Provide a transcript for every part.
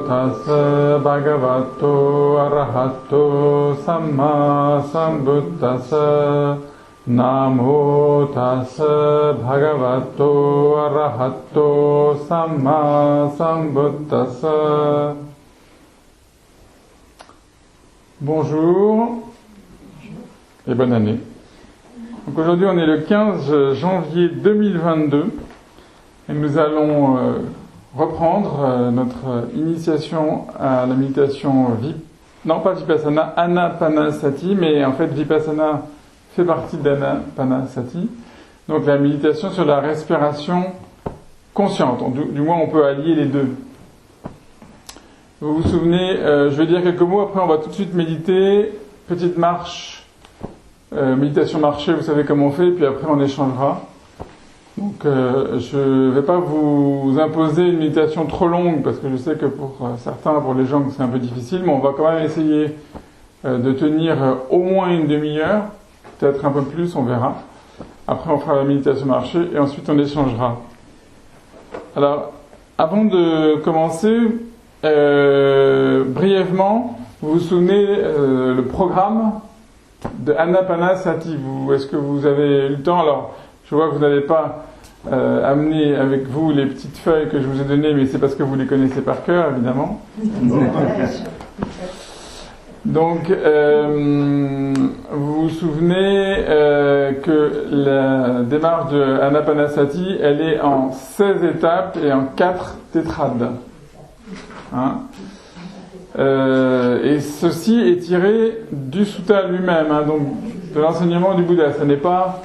tassa bhagavato arahato samma sambuddhassa. Namo tassa bhagavato arahato samma sambuddhassa. Bonjour et bonne année. Donc aujourd'hui on est le 15 janvier 2022 et nous allons reprendre notre initiation à la méditation non pas Vipassana, Anapanasati, mais en fait Vipassana fait partie d'Anapanasati, donc la méditation sur la respiration consciente. Du moins on peut allier les deux. Vous vous souvenez, je vais dire quelques mots, après on va tout de suite méditer, petite marche, méditation marchée, vous savez comment on fait, puis après on échangera. Donc je ne vais pas vous imposer une méditation trop longue, parce que je sais que pour certains, pour les gens, c'est un peu difficile, mais on va quand même essayer de tenir au moins une demi-heure, peut-être un peu plus, on verra. Après on fera la méditation marchée, et ensuite on échangera. Alors, avant de commencer, brièvement, vous vous souvenez le programme de Anapanasati. Est-ce que vous avez eu le temps? Alors, je vois que vous n'avez pas amené avec vous les petites feuilles que je vous ai données, mais c'est parce que vous les connaissez par cœur, évidemment. Donc, vous vous souvenez que la démarche de Anapanasati, elle est en 16 étapes et en 4 tétrades. Hein? Et ceci est tiré du sutta lui-même, hein, donc de l'enseignement du Bouddha. Ce n'est pas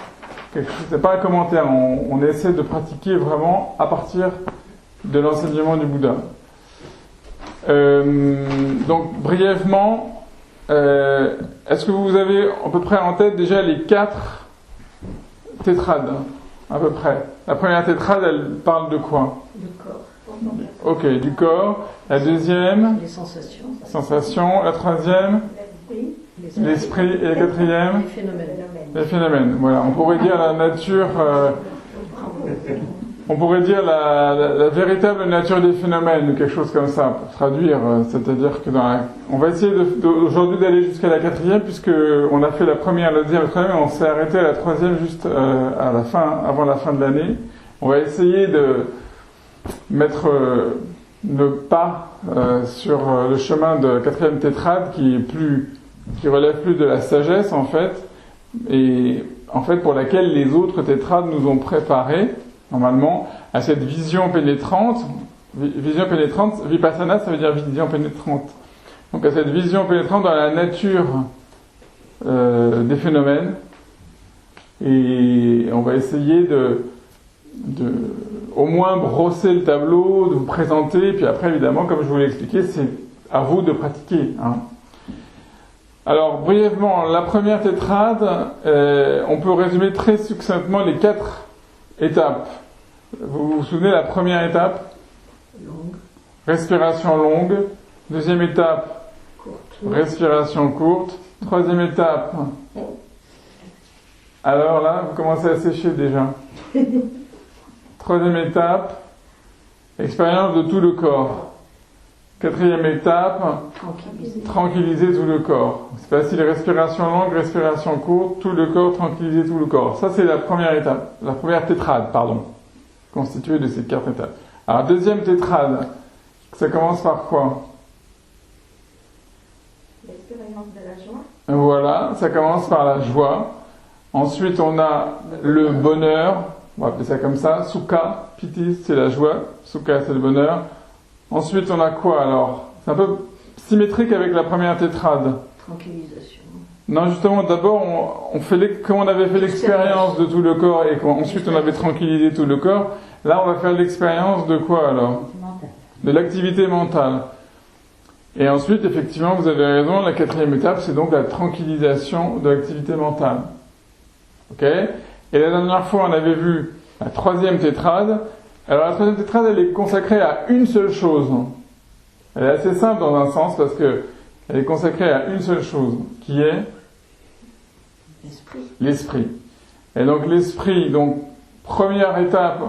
c'est pas un commentaire. On essaie de pratiquer vraiment à partir de l'enseignement du Bouddha. Donc brièvement, est-ce que vous avez à peu près en tête déjà les 4 tétrades, à peu près? La première tétrade, elle parle de quoi? Du corps. Ok, du corps. La deuxième? Les sensations. Sensations. La troisième? L'esprit. Et la quatrième? Les phénomènes. Les phénomènes. Voilà. On pourrait dire la nature. On pourrait dire la véritable nature des phénomènes ou quelque chose comme ça pour traduire. C'est-à-dire que on va essayer aujourd'hui d'aller jusqu'à la quatrième, puisque on a fait la première, la deuxième, la troisième, et on s'est arrêté à la troisième juste à la fin, avant la fin de l'année. On va essayer de mettre le pas sur le chemin de la quatrième tétrade qui relève plus de la sagesse en fait, et en fait pour laquelle les autres tétrades nous ont préparé normalement à cette vision pénétrante. Vision pénétrante, Vipassana ça veut dire vision pénétrante. Donc à cette vision pénétrante dans la nature des phénomènes, et on va essayer de au moins brosser le tableau, de vous présenter, puis après évidemment, comme je vous l'ai expliqué, c'est à vous de pratiquer. Hein. Alors brièvement, la première tétrade, on peut résumer très succinctement les 4 étapes. Vous vous souvenez la première étape? Longue. Respiration longue. Deuxième étape? Courte. Respiration courte. Troisième étape? Alors là, vous commencez à sécher déjà. Troisième étape, expérience de tout le corps. Quatrième étape, tranquilliser tout le corps. C'est facile, respiration longue, respiration courte, tout le corps, tranquilliser tout le corps. Ça c'est la première étape, la première tétrade, constituée de ces 4 étapes. Alors deuxième tétrade, ça commence par quoi? L'expérience de la joie. Voilà, ça commence par la joie. Ensuite on a le bonheur. On va appeler ça comme ça. Sukha, piti, c'est la joie. Sukha, c'est le bonheur. Ensuite, on a quoi alors? C'est un peu symétrique avec la première tétrade. Tranquillisation. Non, justement, d'abord, on fait comme on avait fait l'expérience de tout le corps et ensuite on avait tranquillisé tout le corps. Là, on va faire l'expérience de quoi alors? De l'activité mentale. Et ensuite, effectivement, vous avez raison, la quatrième étape, c'est donc la tranquillisation de l'activité mentale. Ok? Et la dernière fois, on avait vu la troisième tétrade. Alors la troisième tétrade, elle est consacrée à une seule chose. Elle est assez simple dans un sens parce que elle est consacrée à une seule chose, qui est l'esprit. Et donc l'esprit, donc première étape,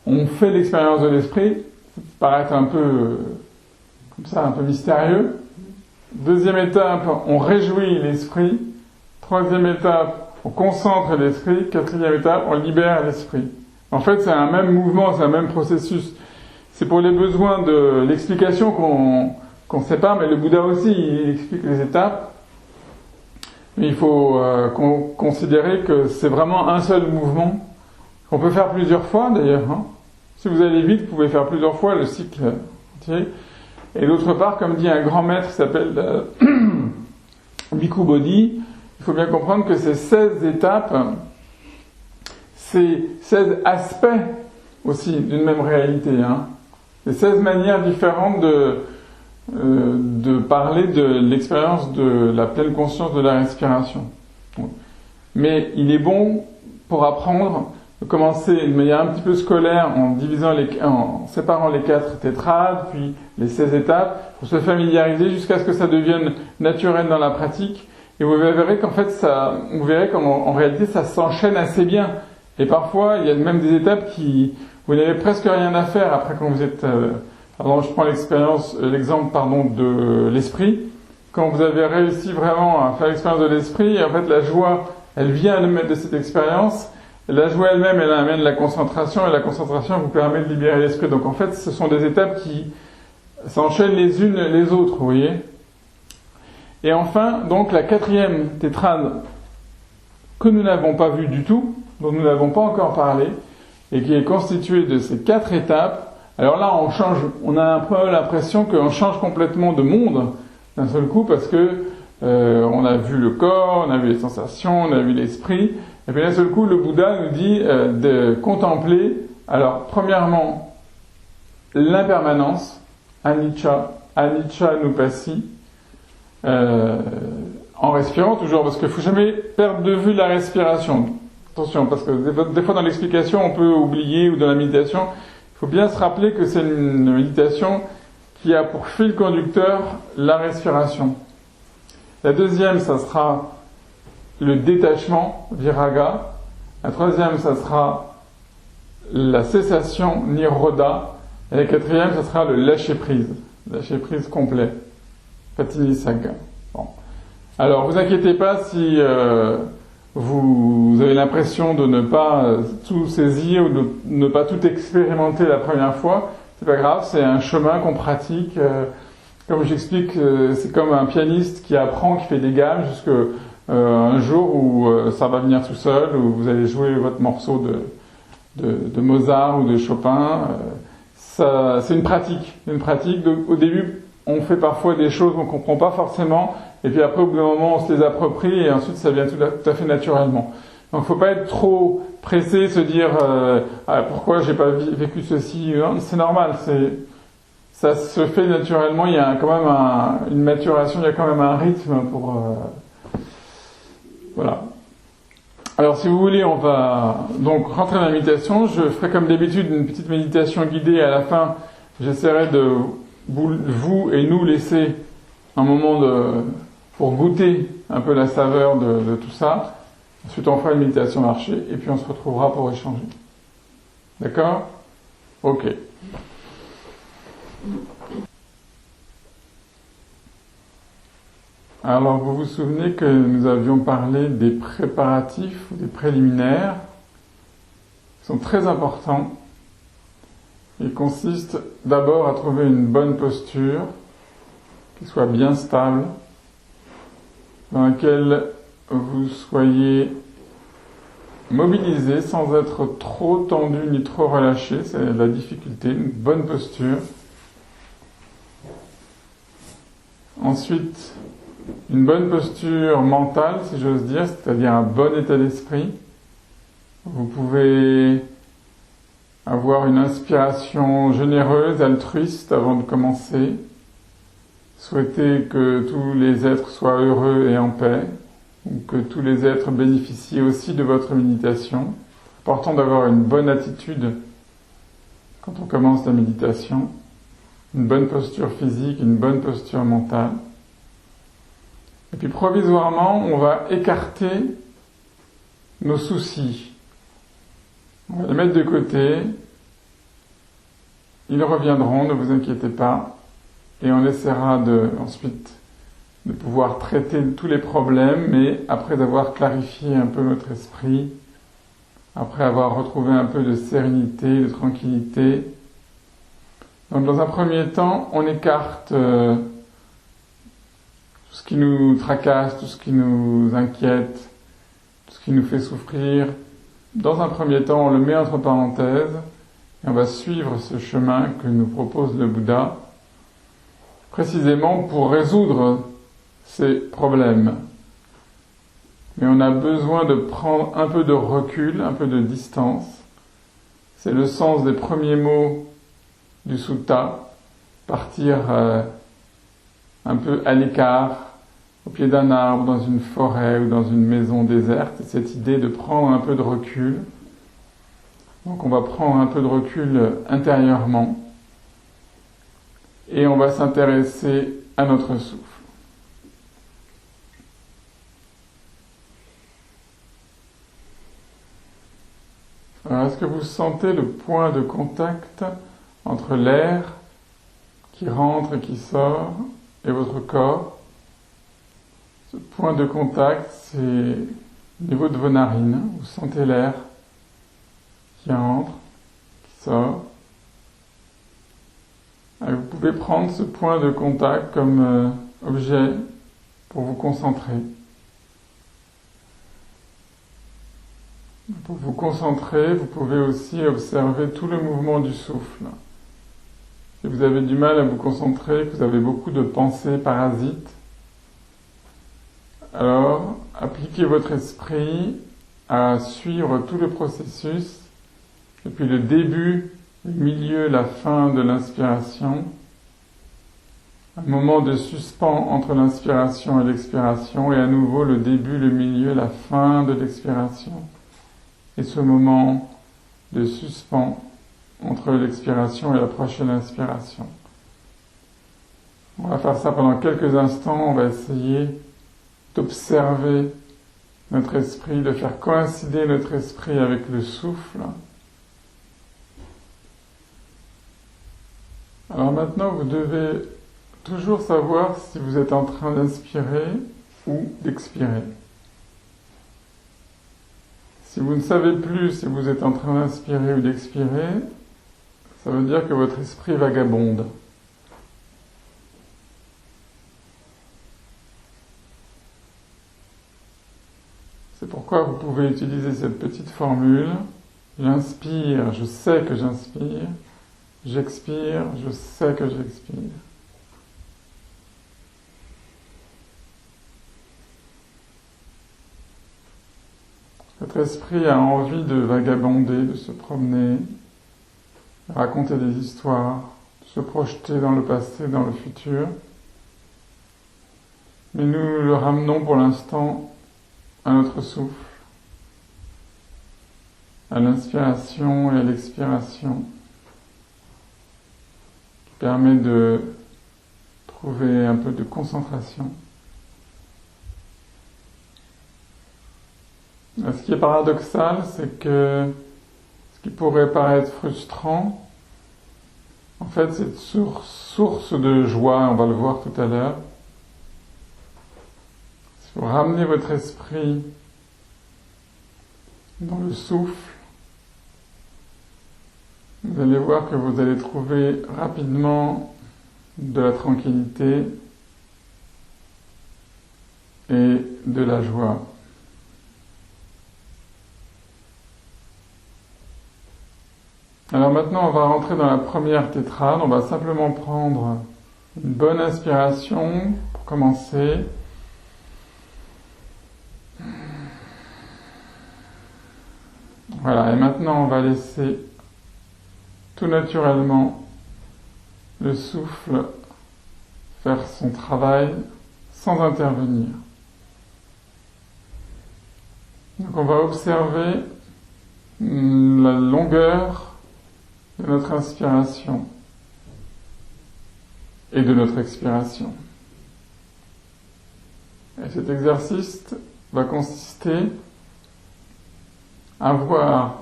on fait l'expérience de l'esprit. Ça peut paraître un peu comme ça un peu mystérieux. Deuxième étape, on réjouit l'esprit. Troisième étape, on concentre l'esprit. Quatrième étape, on libère l'esprit. En fait, c'est un même mouvement, c'est un même processus. C'est pour les besoins de l'explication qu'on sépare, mais le Bouddha aussi, il explique les étapes. Mais il faut considérer que c'est vraiment un seul mouvement, qu'on peut faire plusieurs fois d'ailleurs. Hein. Si vous allez vite, vous pouvez faire plusieurs fois le cycle entier. Et d'autre part, comme dit un grand maître qui s'appelle Bhikkhu Bodhi, il faut bien comprendre que ces 16 étapes, c'est 16 aspects aussi d'une même réalité. Hein. C'est 16 manières différentes de parler de l'expérience de la pleine conscience de la respiration. Mais il est bon, pour apprendre, de commencer de manière un petit peu scolaire en séparant les 4 tétrades, puis les 16 étapes, pour se familiariser jusqu'à ce que ça devienne naturel dans la pratique. Et vous verrez qu'en fait, vous verrez qu'en réalité, ça s'enchaîne assez bien. Et parfois, il y a même des étapes vous n'avez presque rien à faire après quand vous êtes... je prends l'exemple de l'esprit. Quand vous avez réussi vraiment à faire l'expérience de l'esprit, en fait, la joie, elle vient elle-même de cette expérience. Et la joie elle-même, elle amène la concentration, et la concentration vous permet de libérer l'esprit. Donc en fait, ce sont des étapes qui s'enchaînent les unes les autres, vous voyez. Et enfin, donc la 4e tétrade que nous n'avons pas vue du tout, dont nous n'avons pas encore parlé, et qui est constituée de ces 4 étapes. Alors là, on a un peu l'impression qu'on change complètement de monde d'un seul coup, parce que on a vu le corps, on a vu les sensations, on a vu l'esprit, et puis d'un seul coup, le Bouddha nous dit de contempler, alors premièrement, l'impermanence, anicca nupassi, en respirant toujours, parce qu'il ne faut jamais perdre de vue la respiration. Attention, parce que des fois dans l'explication, on peut oublier, ou dans la méditation, il faut bien se rappeler que c'est une méditation qui a pour fil conducteur la respiration. La deuxième, ça sera le détachement, viraga. La troisième, ça sera la cessation, nirodha. Et la quatrième, ça sera le lâcher-prise complet, patinisagga. Bon. Alors, vous inquiétez pas si vous avez l'impression de ne pas tout saisir ou de ne pas tout expérimenter la première fois. C'est pas grave, c'est un chemin qu'on pratique. Comme j'explique, c'est comme un pianiste qui apprend, qui fait des gammes jusqu'à un jour où ça va venir tout seul, où vous allez jouer votre morceau de Mozart ou de Chopin. C'est une pratique. Au début, on fait parfois des choses qu'on comprend pas forcément, et puis après, au bout d'un moment, on se les approprie, et ensuite, ça vient tout à fait naturellement. Donc, faut pas être trop pressé, se dire pourquoi j'ai pas vécu ceci. Non, c'est normal. Ça se fait naturellement. Il y a quand même une maturation, il y a quand même un rythme pour. Voilà. Alors, si vous voulez, on va donc rentrer dans la méditation. Je ferai comme d'habitude une petite méditation guidée. À la fin, j'essaierai de vous et nous laisser un moment pour goûter un peu la saveur de tout ça. Ensuite, on fera une méditation marchée et puis on se retrouvera pour échanger. D'accord ? Ok. Alors, vous vous souvenez que nous avions parlé des préparatifs ou des préliminaires qui sont très importants. Ils consistent d'abord à trouver une bonne posture qui soit bien stable, dans laquelle vous soyez mobilisé sans être trop tendu ni trop relâché, c'est la difficulté, une bonne posture. Ensuite, une bonne posture mentale, si j'ose dire, c'est-à-dire un bon état d'esprit. Vous pouvez avoir une inspiration généreuse, altruiste avant de commencer. Souhaiter que tous les êtres soient heureux et en paix, ou que tous les êtres bénéficient aussi de votre méditation. C'est important d'avoir une bonne attitude quand on commence la méditation, une bonne posture physique, une bonne posture mentale. Et puis provisoirement, on va écarter nos soucis. On va les mettre de côté. Ils reviendront, ne vous inquiétez pas. et on essaiera ensuite de pouvoir traiter tous les problèmes, mais après avoir clarifié un peu notre esprit, après avoir retrouvé un peu de sérénité, de tranquillité. Donc dans un premier temps, on écarte tout ce qui nous tracasse, tout ce qui nous inquiète, tout ce qui nous fait souffrir. Dans un premier temps, on le met entre parenthèses et on va suivre ce chemin que nous propose le Bouddha, précisément pour résoudre ces problèmes. Mais on a besoin de prendre un peu de recul, un peu de distance. C'est le sens des premiers mots du sutta, partir un peu à l'écart, au pied d'un arbre, dans une forêt ou dans une maison déserte. Et cette idée de prendre un peu de recul. Donc on va prendre un peu de recul intérieurement et on va s'intéresser à notre souffle. Alors, est-ce que vous sentez le point de contact entre l'air qui rentre et qui sort et votre corps? Ce point de contact, c'est au niveau de vos narines. Vous sentez l'air qui entre, qui sort. Et vous pouvez prendre ce point de contact comme objet pour vous concentrer. Pour vous concentrer, vous pouvez aussi observer tout le mouvement du souffle. Si vous avez du mal à vous concentrer, que vous avez beaucoup de pensées parasites, alors appliquez votre esprit à suivre tout le processus, depuis le début, le milieu, la fin de l'inspiration, un moment de suspens entre l'inspiration et l'expiration, et à nouveau le début, le milieu, la fin de l'expiration. Et ce moment de suspens entre l'expiration et la prochaine inspiration. On va faire ça pendant quelques instants, on va essayer d'observer notre esprit, de faire coïncider notre esprit avec le souffle. Alors maintenant, vous devez toujours savoir si vous êtes en train d'inspirer ou d'expirer. Si vous ne savez plus si vous êtes en train d'inspirer ou d'expirer, ça veut dire que votre esprit vagabonde. C'est pourquoi vous pouvez utiliser cette petite formule. J'inspire, je sais que j'inspire. J'expire, je sais que j'expire. Votre esprit a envie de vagabonder, de se promener, de raconter des histoires, de se projeter dans le passé, dans le futur. Mais nous le ramenons pour l'instant à notre souffle, à l'inspiration et à l'expiration, qui permet de trouver un peu de concentration. Ce qui est paradoxal, c'est que ce qui pourrait paraître frustrant, en fait, c'est une source de joie, on va le voir tout à l'heure. Si vous ramenez votre esprit dans le souffle, vous allez voir que vous allez trouver rapidement de la tranquillité et de la joie. Alors maintenant, on va rentrer dans la première tétrade. On va simplement prendre une bonne inspiration pour commencer. Voilà, et maintenant on va laisser tout naturellement le souffle faire son travail sans intervenir. Donc on va observer la longueur de notre inspiration et de notre expiration. Et cet exercice va consister à voir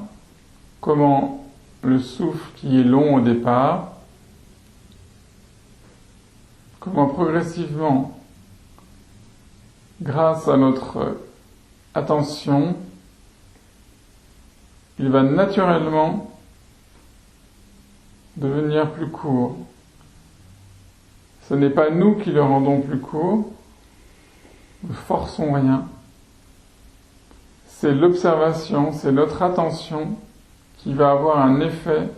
comment le souffle qui est long au départ comment progressivement, grâce à notre attention, il va naturellement devenir plus court. Ce n'est pas nous qui le rendons plus court, nous ne forçons rien. C'est l'observation, c'est notre attention qui va avoir un effet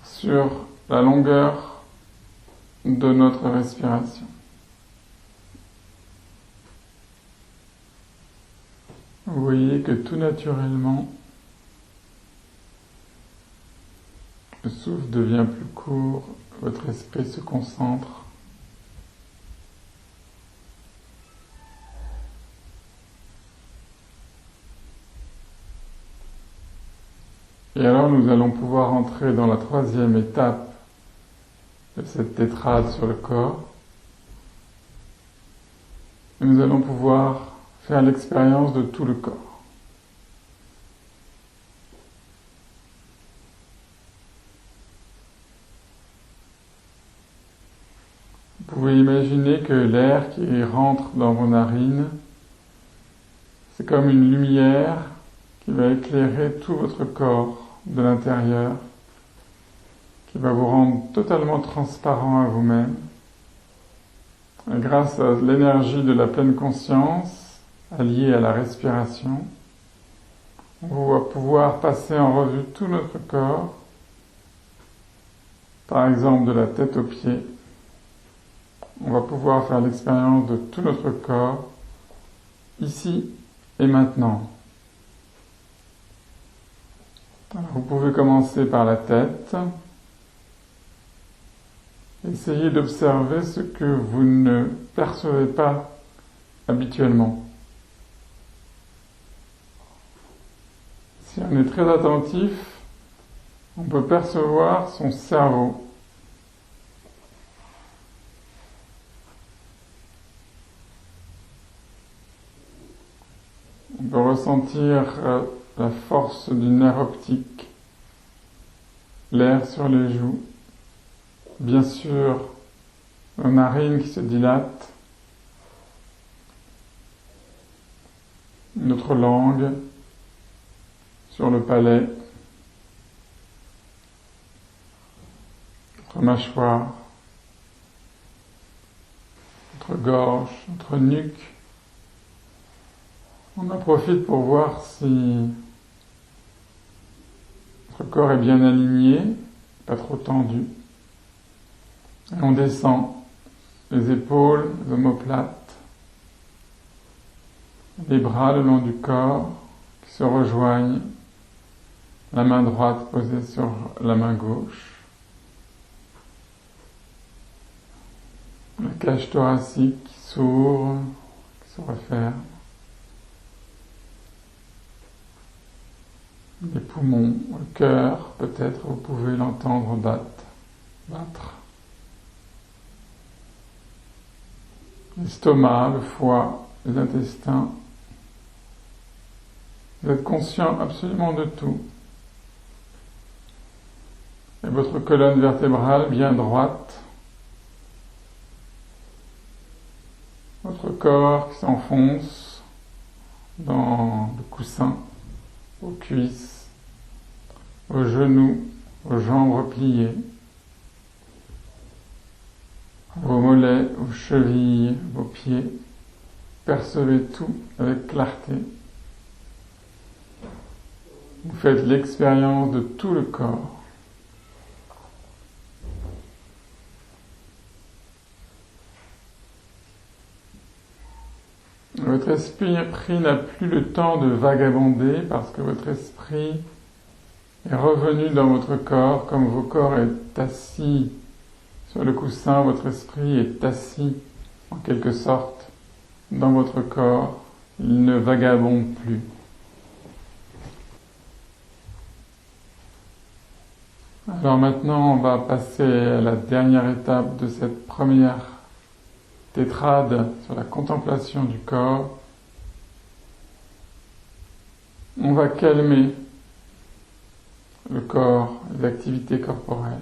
sur la longueur de notre respiration. Vous voyez que tout naturellement, le souffle devient plus court, votre esprit se concentre. Et alors nous allons pouvoir entrer dans la troisième étape de cette tétrade sur le corps. Et nous allons pouvoir faire l'expérience de tout le corps. Vous pouvez imaginer que l'air qui rentre dans vos narines, c'est comme une lumière qui va éclairer tout votre corps de l'intérieur, qui va vous rendre totalement transparent à vous-même. Et grâce à l'énergie de la pleine conscience, alliée à la respiration, on va pouvoir passer en revue tout notre corps, par exemple de la tête aux pieds. On va pouvoir faire l'expérience de tout notre corps, ici et maintenant. Alors, vous pouvez commencer par la tête. Essayez d'observer ce que vous ne percevez pas habituellement. Si on est très attentif, on peut percevoir son cerveau. On peut ressentir la force du nerf optique, l'air sur les joues, bien sûr nos narines qui se dilatent, notre langue sur le palais, notre mâchoire, notre gorge, notre nuque. On en profite pour voir si notre corps est bien aligné, pas trop tendu. Et on descend les épaules, les omoplates, les bras le long du corps qui se rejoignent, la main droite posée sur la main gauche. La cage thoracique qui s'ouvre, qui se referme. Les poumons, le cœur, peut-être vous pouvez l'entendre battre. L'estomac, le foie, les intestins. Vous êtes conscient absolument de tout. Et votre colonne vertébrale bien droite. Votre corps qui s'enfonce dans le coussin, aux cuisses, aux genoux, aux jambes repliées, vos mollets, vos chevilles, vos pieds. Percevez tout avec clarté. Vous faites l'expérience de tout le corps. Votre esprit n'a plus le temps de vagabonder parce que votre esprit est revenu dans votre corps. Comme vos corps est assis sur le coussin, votre esprit est assis en quelque sorte dans votre corps. Il ne vagabonde plus. Alors maintenant, on va passer à la dernière étape de cette première tétrade sur la contemplation du corps. On va calmer le corps, les activités corporelles.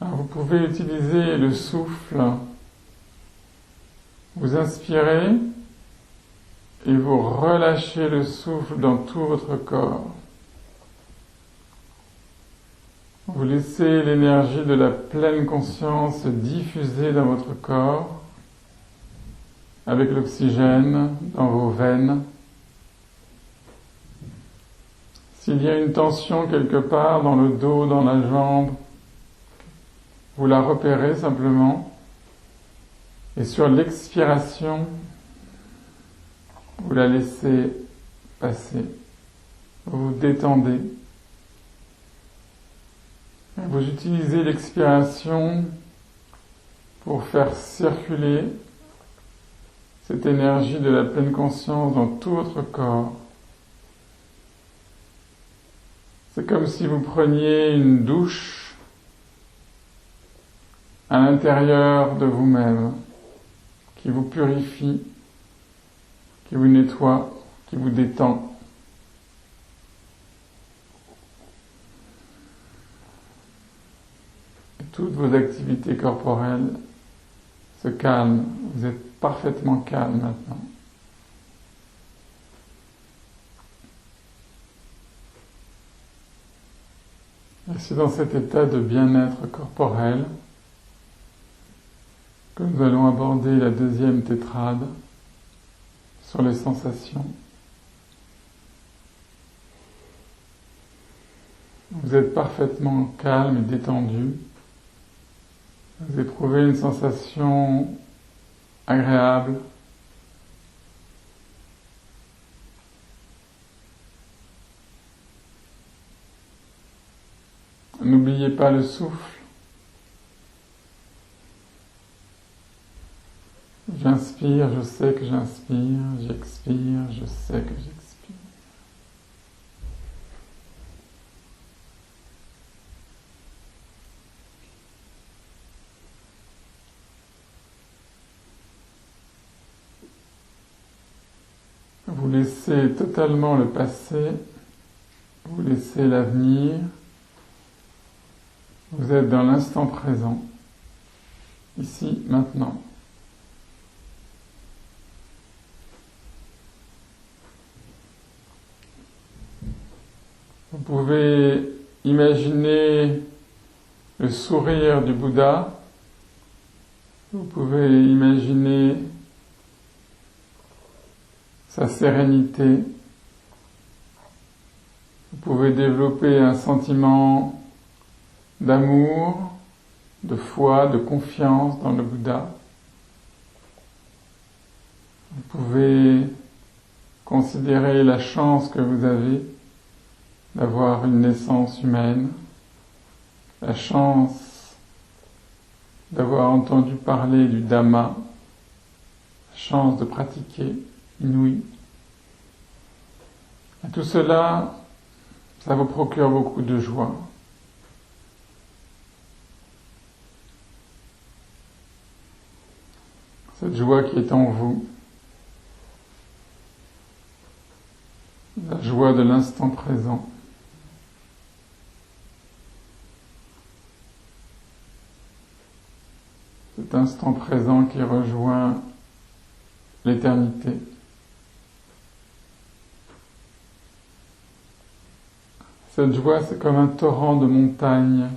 Alors vous pouvez utiliser le souffle. Vous inspirez et vous relâchez le souffle dans tout votre corps. Vous laissez l'énergie de la pleine conscience se diffuser dans votre corps avec l'oxygène dans vos veines. S'il y a une tension quelque part dans le dos, dans la jambe, vous la repérez simplement et sur l'expiration, vous la laissez passer. Vous vous détendez. Et vous utilisez l'expiration pour faire circuler cette énergie de la pleine conscience dans tout votre corps. C'est comme si vous preniez une douche à l'intérieur de vous-même, qui vous purifie, qui vous nettoie, qui vous détend. Et toutes vos activités corporelles se calment. Vous êtes parfaitement calme maintenant. Et c'est dans cet état de bien-être corporel que nous allons aborder la deuxième tétrade sur les sensations. Vous êtes parfaitement calme et détendu. Vous éprouvez une sensation agréable. N'oubliez pas le souffle. J'inspire, je sais que j'inspire. J'expire, je sais que j'expire. Vous laissez totalement le passé. Vous laissez l'avenir. Vous êtes dans l'instant présent, ici, maintenant. Vous pouvez imaginer le sourire du Bouddha. Vous pouvez imaginer sa sérénité. Vous pouvez développer un sentiment d'amour, de foi, de confiance dans le Bouddha. Vous pouvez considérer la chance que vous avez d'avoir une naissance humaine, la chance d'avoir entendu parler du Dhamma, la chance de pratiquer inouïe. Et tout cela, ça vous procure beaucoup de joie. Cette joie qui est en vous, la joie de l'instant présent. Cet instant présent qui rejoint l'éternité. Cette joie, c'est comme un torrent de montagne.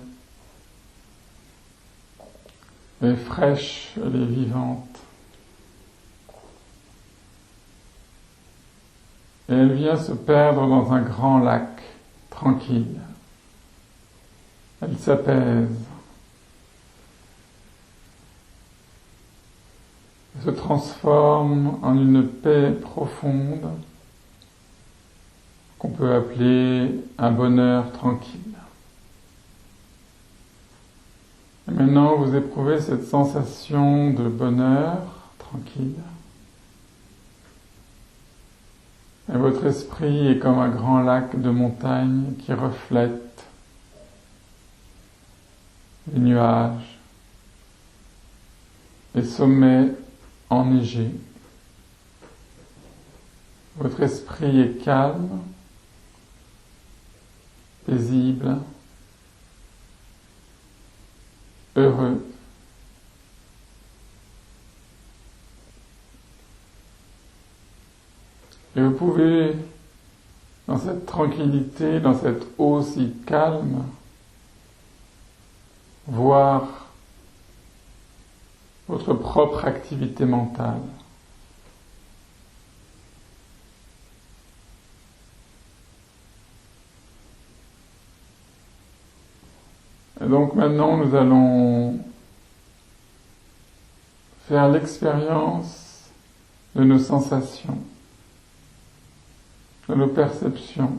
Elle est fraîche, elle est vivante. Et elle vient se perdre dans un grand lac, tranquille. Elle s'apaise. Elle se transforme en une paix profonde qu'on peut appeler un bonheur tranquille. Et maintenant, vous éprouvez cette sensation de bonheur tranquille. Et votre esprit est comme un grand lac de montagne qui reflète les nuages, les sommets enneigés. Votre esprit est calme, paisible, heureux. Et vous pouvez, dans cette tranquillité, dans cette eau si calme, voir votre propre activité mentale. Et donc maintenant, nous allons faire l'expérience de nos sensations, de nos perceptions,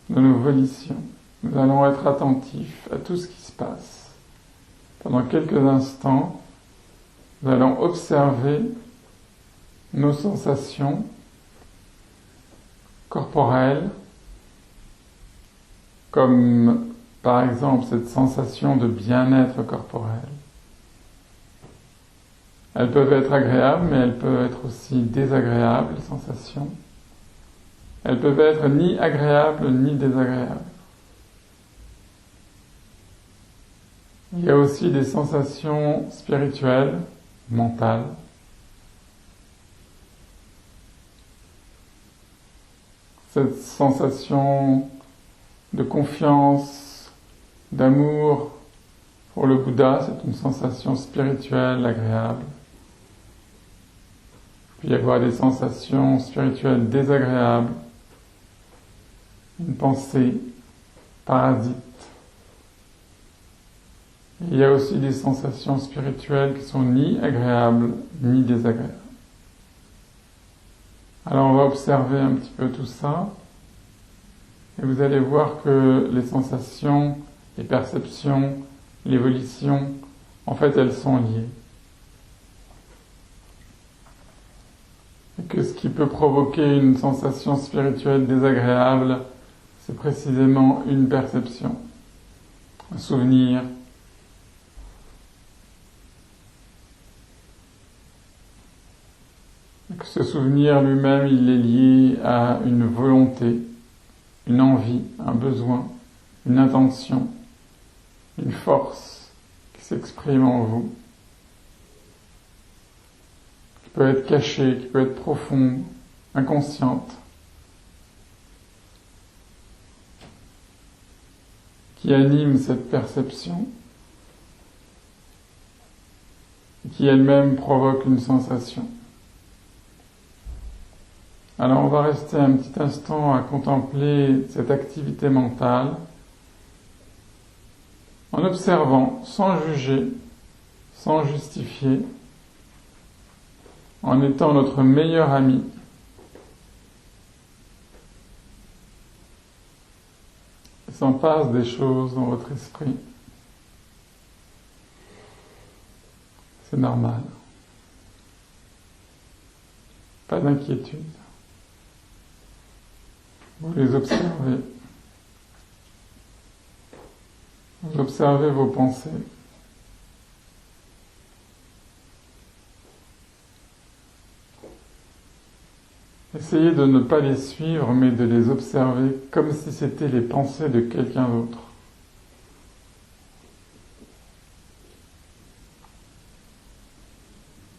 de nos volitions. Nous allons être attentifs à tout ce qui se passe. Pendant quelques instants, nous allons observer nos sensations corporelles, comme par exemple cette sensation de bien-être corporel. Elles peuvent être agréables, mais elles peuvent être aussi désagréables, les sensations. Elles peuvent être ni agréables ni désagréables. Il y a aussi des sensations spirituelles, mentales. Cette sensation de confiance, d'amour pour le Bouddha, c'est une sensation spirituelle agréable. Il peut y avoir des sensations spirituelles désagréables, une pensée parasite. Il y a aussi des sensations spirituelles qui sont ni agréables ni désagréables. Alors on va observer un petit peu tout ça et vous allez voir que les sensations, les perceptions, les volitions, en fait elles sont liées. Et que ce qui peut provoquer une sensation spirituelle désagréable, c'est précisément une perception, un souvenir, et que ce souvenir lui-même, il est lié à une volonté, une envie, un besoin, une intention, une force qui s'exprime en vous, qui peut être cachée, qui peut être profonde, inconsciente, qui anime cette perception, et qui elle-même provoque une sensation. Alors on va rester un petit instant à contempler cette activité mentale en observant, sans juger, sans justifier, en étant notre meilleur ami. Il s'en passe des choses dans votre esprit. C'est normal. Pas d'inquiétude. Vous les observez. Vous observez vos pensées. Essayez de ne pas les suivre, mais de les observer comme si c'était les pensées de quelqu'un d'autre.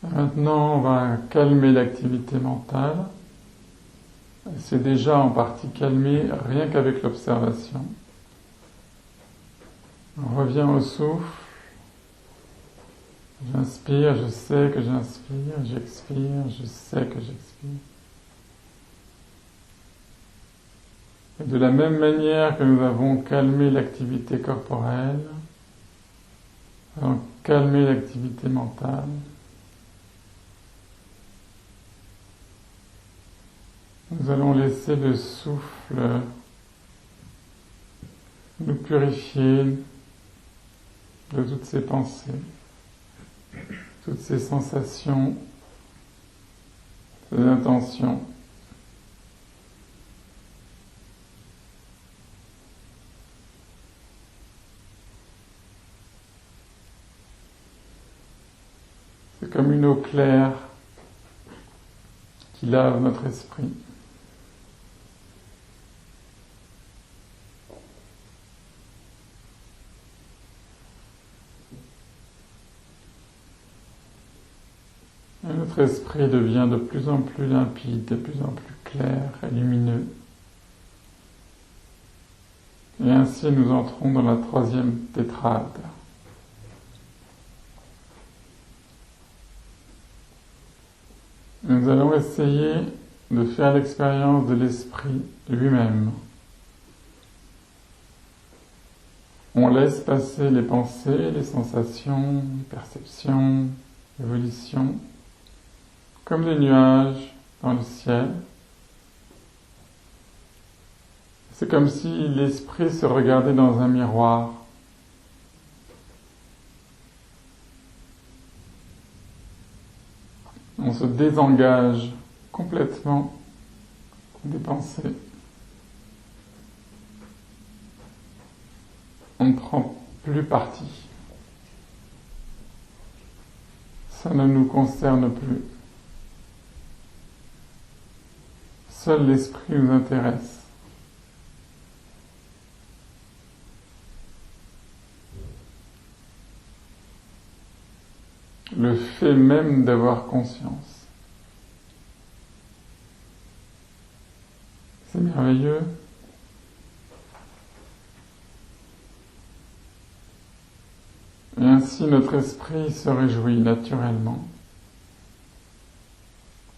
Maintenant, on va calmer l'activité mentale. C'est déjà en partie calmé rien qu'avec l'observation. On revient au souffle. J'inspire, je sais que j'inspire, j'expire, je sais que j'expire. Et de la même manière que nous avons calmé l'activité corporelle, nous allons calmer l'activité mentale. Nous allons laisser le souffle nous purifier de toutes ces pensées, toutes ces sensations, ces intentions. C'est comme une eau claire qui lave notre esprit. Notre esprit devient de plus en plus limpide, de plus en plus clair et lumineux. Et ainsi nous entrons dans la troisième tétrade. Nous allons essayer de faire l'expérience de l'esprit lui-même. On laisse passer les pensées, les sensations, les perceptions, les volitions, comme des nuages dans le ciel. C'est comme si l'esprit se regardait dans un miroir. On se désengage complètement des pensées. On ne prend plus parti. Ça ne nous concerne plus. Seul l'esprit nous intéresse. Le fait même d'avoir conscience. C'est merveilleux. Et ainsi notre esprit se réjouit naturellement.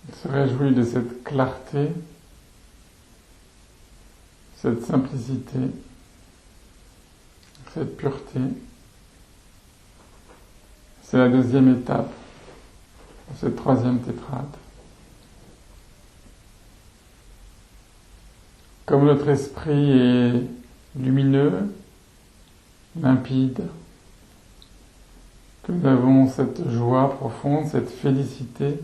Il se réjouit de cette clarté, cette simplicité, cette pureté. C'est la deuxième étape de cette troisième tétrade. Comme notre esprit est lumineux, limpide, que nous avons cette joie profonde, cette félicité,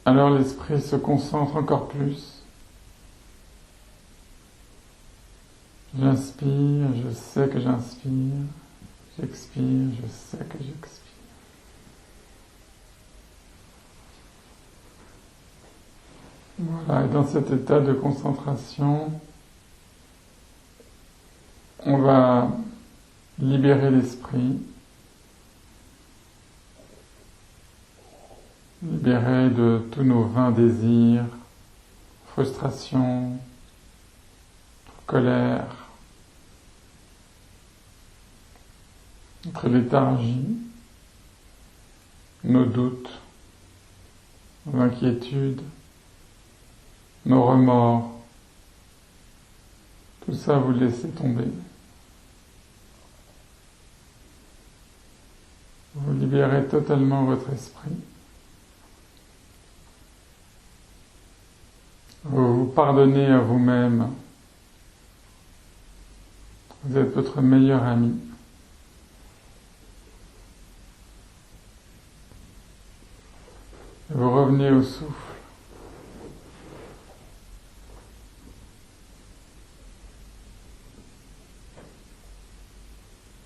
alors l'esprit se concentre encore plus. J'inspire, je sais que j'inspire. J'expire, je sais que j'expire. Voilà, et dans cet état de concentration, on va libérer l'esprit, libérer de tous nos vains désirs, frustrations, colère, notre léthargie, nos doutes, nos inquiétudes, nos remords, tout ça vous laissez tomber. Vous libérez totalement votre esprit. Vous vous pardonnez à vous-même. Vous êtes votre meilleur ami. Et vous revenez au souffle.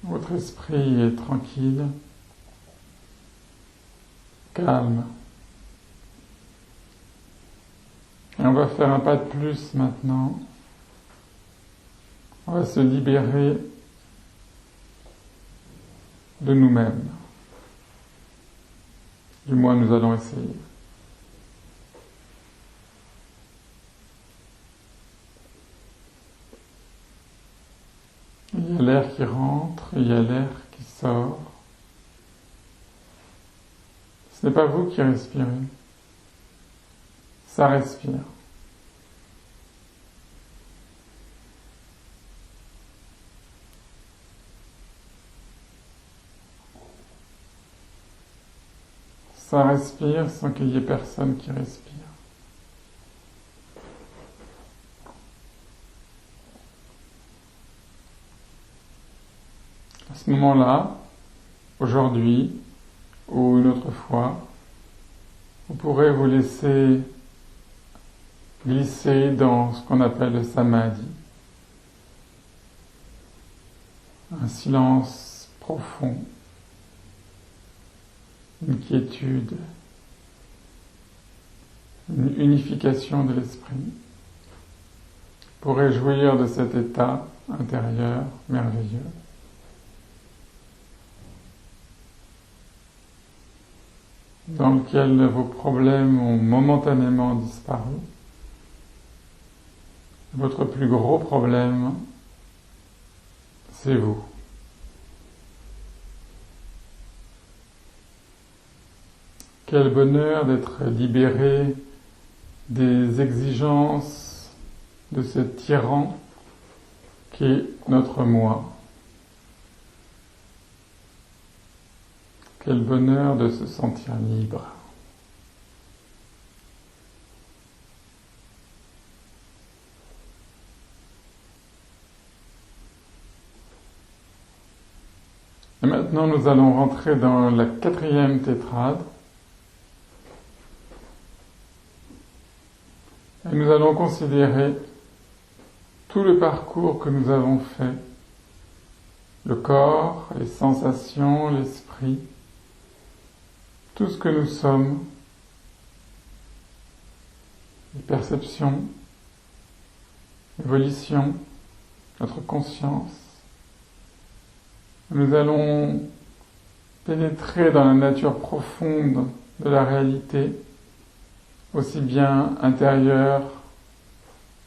Votre esprit est tranquille, calme. Et on va faire un pas de plus maintenant. On va se libérer de nous-mêmes. Du moins, nous allons essayer. Il y a l'air qui rentre, il y a l'air qui sort. Ce n'est pas vous qui respirez. Ça respire. Ça respire sans qu'il y ait personne qui respire. À ce moment-là, aujourd'hui ou une autre fois, vous pourrez vous laisser glisser dans ce qu'on appelle le samadhi. Un silence profond, une quiétude, une unification de l'esprit, pour réjouir de cet état intérieur merveilleux. dans lequel vos problèmes ont momentanément disparu. Votre plus gros problème, c'est vous. Quel bonheur d'être libéré des exigences de ce tyran qui est notre moi. Quel bonheur de se sentir libre. Et maintenant, nous allons rentrer dans la 4e tétrade. Et nous allons considérer tout le parcours que nous avons fait, le corps, les sensations, l'esprit, tout ce que nous sommes, les perceptions, l'évolution, notre conscience. Nous allons pénétrer dans la nature profonde de la réalité, aussi bien intérieure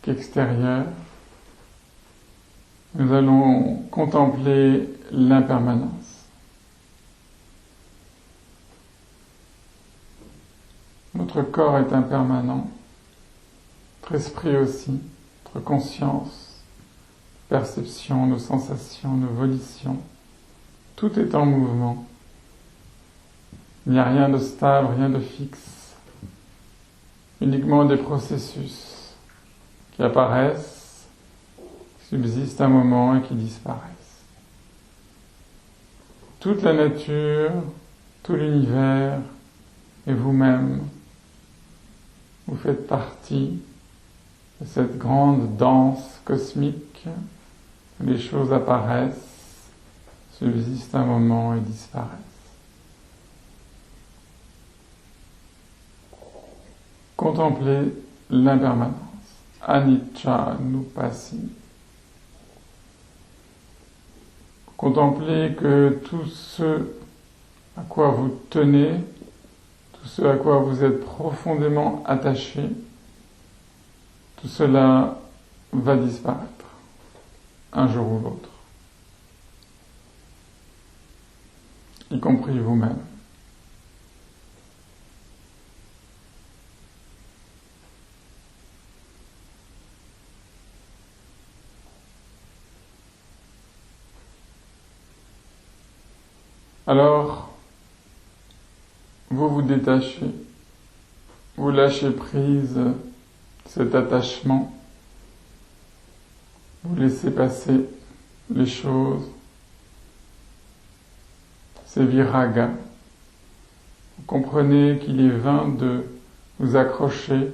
qu'extérieure. Nous allons contempler l'impermanence. Notre corps est impermanent, notre esprit aussi, notre conscience, perception, nos sensations, nos volitions, tout est en mouvement. Il n'y a rien de stable, rien de fixe, uniquement des processus qui apparaissent, qui subsistent un moment et qui disparaissent. Toute la nature, tout l'univers et vous-même, vous faites partie de cette grande danse cosmique où les choses apparaissent, subsistent un moment et disparaissent. Contemplez l'impermanence. Anicca Nupassi. Contemplez que tout ce à quoi vous tenez, tout ce à quoi vous êtes profondément attaché, tout cela va disparaître, un jour ou l'autre, y compris vous-même. Alors, vous vous détachez, vous lâchez prise cet attachement, vous laissez passer les choses, c'est viraga. Vous comprenez qu'il est vain de vous accrocher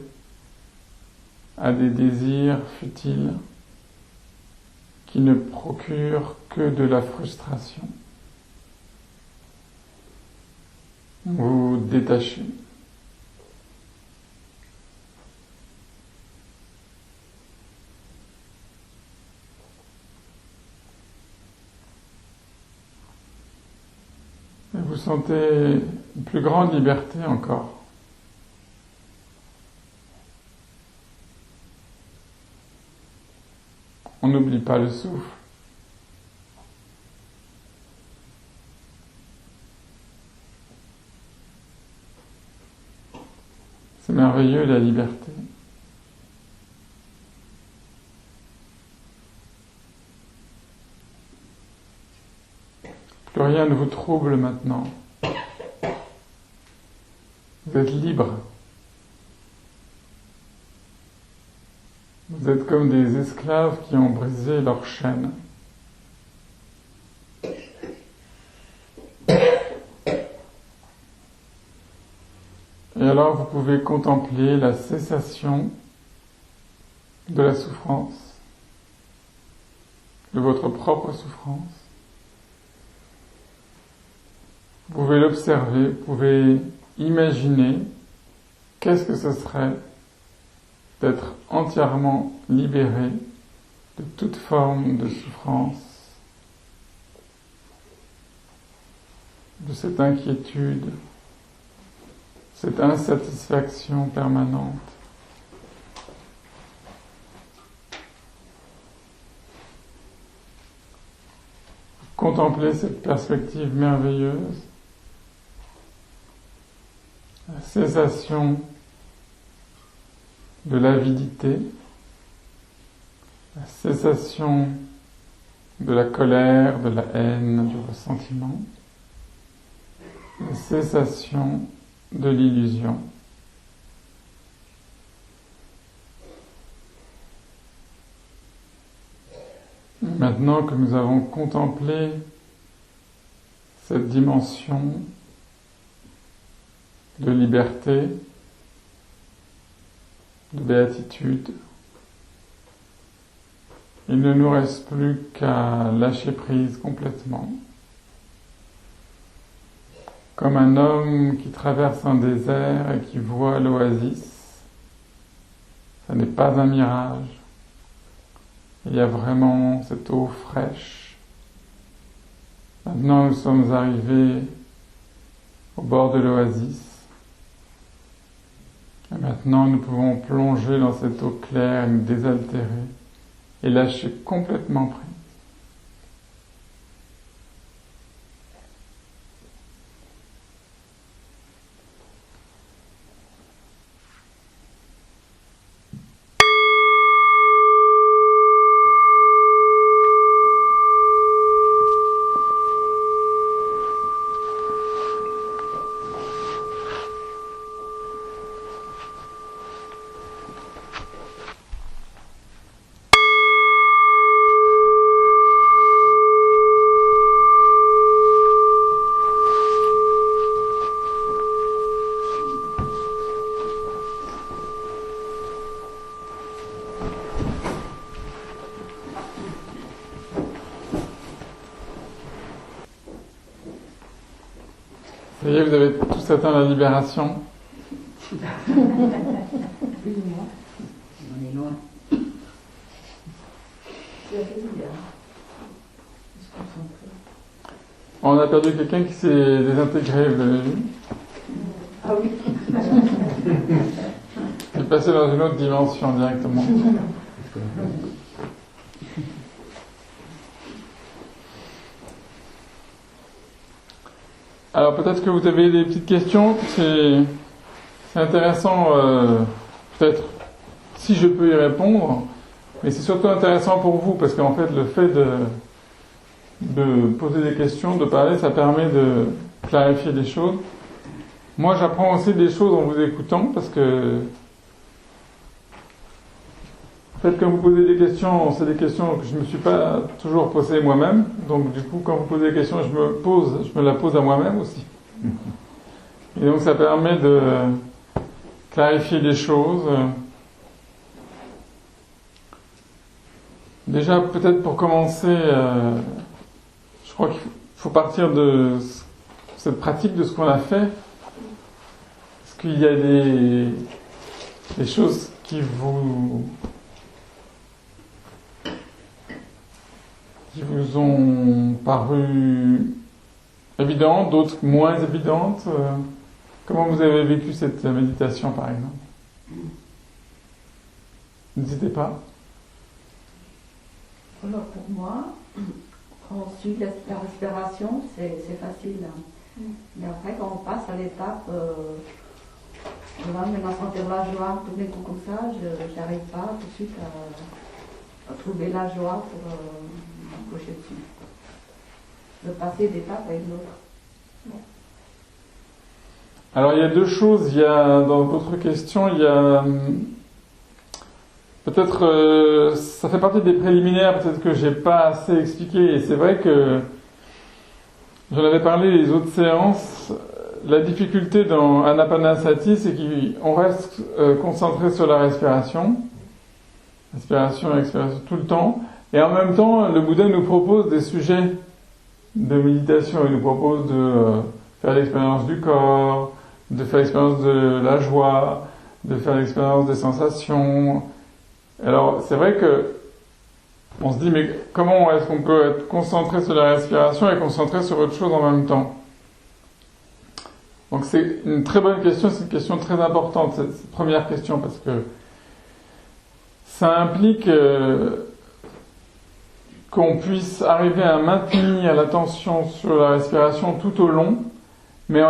à des désirs futiles qui ne procurent que de la frustration. Vous détachez. Et vous sentez une plus grande liberté encore. On n'oublie pas le souffle. C'est merveilleux la liberté. Plus rien ne vous trouble maintenant. Vous êtes libre. Vous êtes comme des esclaves qui ont brisé leurs chaînes. Et alors vous pouvez contempler la cessation de la souffrance, de votre propre souffrance. Vous pouvez l'observer, vous pouvez imaginer qu'est-ce que ce serait d'être entièrement libéré de toute forme de souffrance, de cette inquiétude, cette insatisfaction permanente. Contempler cette perspective merveilleuse, la cessation de l'avidité, la cessation de la colère, de la haine, du ressentiment, la cessation de l'illusion. Maintenant que nous avons contemplé cette dimension de liberté, de béatitude, il ne nous reste plus qu'à lâcher prise complètement. Comme un homme qui traverse un désert et qui voit l'oasis, ça n'est pas un mirage. Il y a vraiment cette eau fraîche. Maintenant, nous sommes arrivés au bord de l'oasis. Et maintenant, nous pouvons plonger dans cette eau claire et nous désaltérer et lâcher complètement prise. Ça y est, vous avez tous atteint la libération. Plus ou moins. On est loin. C'est assez bien. Se concentrer. On a perdu quelqu'un qui s'est désintégré, vous l'avez vu? Ah oui. Il est passé dans une autre dimension directement. Alors peut-être que vous avez des petites questions, c'est intéressant, peut-être si je peux y répondre, mais c'est surtout intéressant pour vous, parce qu'en fait le fait de poser des questions, de parler, ça permet de clarifier les choses. Moi j'apprends aussi des choses en vous écoutant, parce que en fait, quand vous posez des questions, c'est des questions que je ne me suis pas toujours posées moi-même. Donc, du coup, quand vous posez des questions, je me la pose à moi-même aussi. Et donc, ça permet de clarifier les choses. Déjà, peut-être pour commencer, je crois qu'il faut partir de cette pratique de ce qu'on a fait. Est-ce qu'il y a des choses qui vous ont paru évidentes, d'autres moins évidentes? Comment vous avez vécu cette méditation, par exemple? N'hésitez pas. Alors pour moi, quand on suit la respiration, c'est facile. Mais après, quand on passe à l'étape, je vais maintenant sentir la joie, tourner tout comme ça, je n'arrive pas tout de suite à trouver la joie pour m'accrocher dessus. De passer d'étape à une autre. Alors il y a deux choses. Il y a, dans votre question, il y a peut-être ça fait partie des préliminaires, peut-être que j'ai pas assez expliqué. Et c'est vrai que j'en avais parlé les autres séances. La difficulté dans Anapanasati, c'est qu'on reste concentré sur la respiration, expiration tout le temps. Et en même temps, le Bouddha nous propose des sujets de méditation. Il nous propose de faire l'expérience du corps, de faire l'expérience de la joie, de faire l'expérience des sensations. Alors, c'est vrai que on se dit, mais comment est-ce qu'on peut être concentré sur la respiration et concentré sur autre chose en même temps? Donc c'est une très bonne question, c'est une question très importante, cette première question, parce que ça implique qu'on puisse arriver à maintenir l'attention sur la respiration tout au long, mais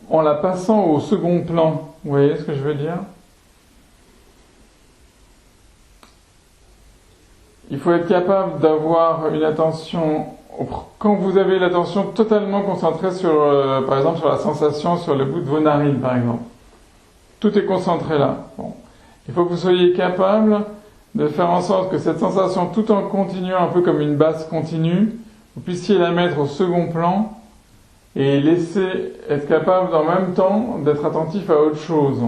en la passant au second plan. Vous voyez ce que je veux dire? Il faut être capable d'avoir une attention, quand vous avez l'attention totalement concentrée sur, par exemple, sur la sensation sur le bout de vos narines, par exemple. Tout est concentré là. Bon. Il faut que vous soyez capable de faire en sorte que cette sensation, tout en continuant un peu comme une basse continue, vous puissiez la mettre au second plan et laisser être capable en même temps d'être attentif à autre chose.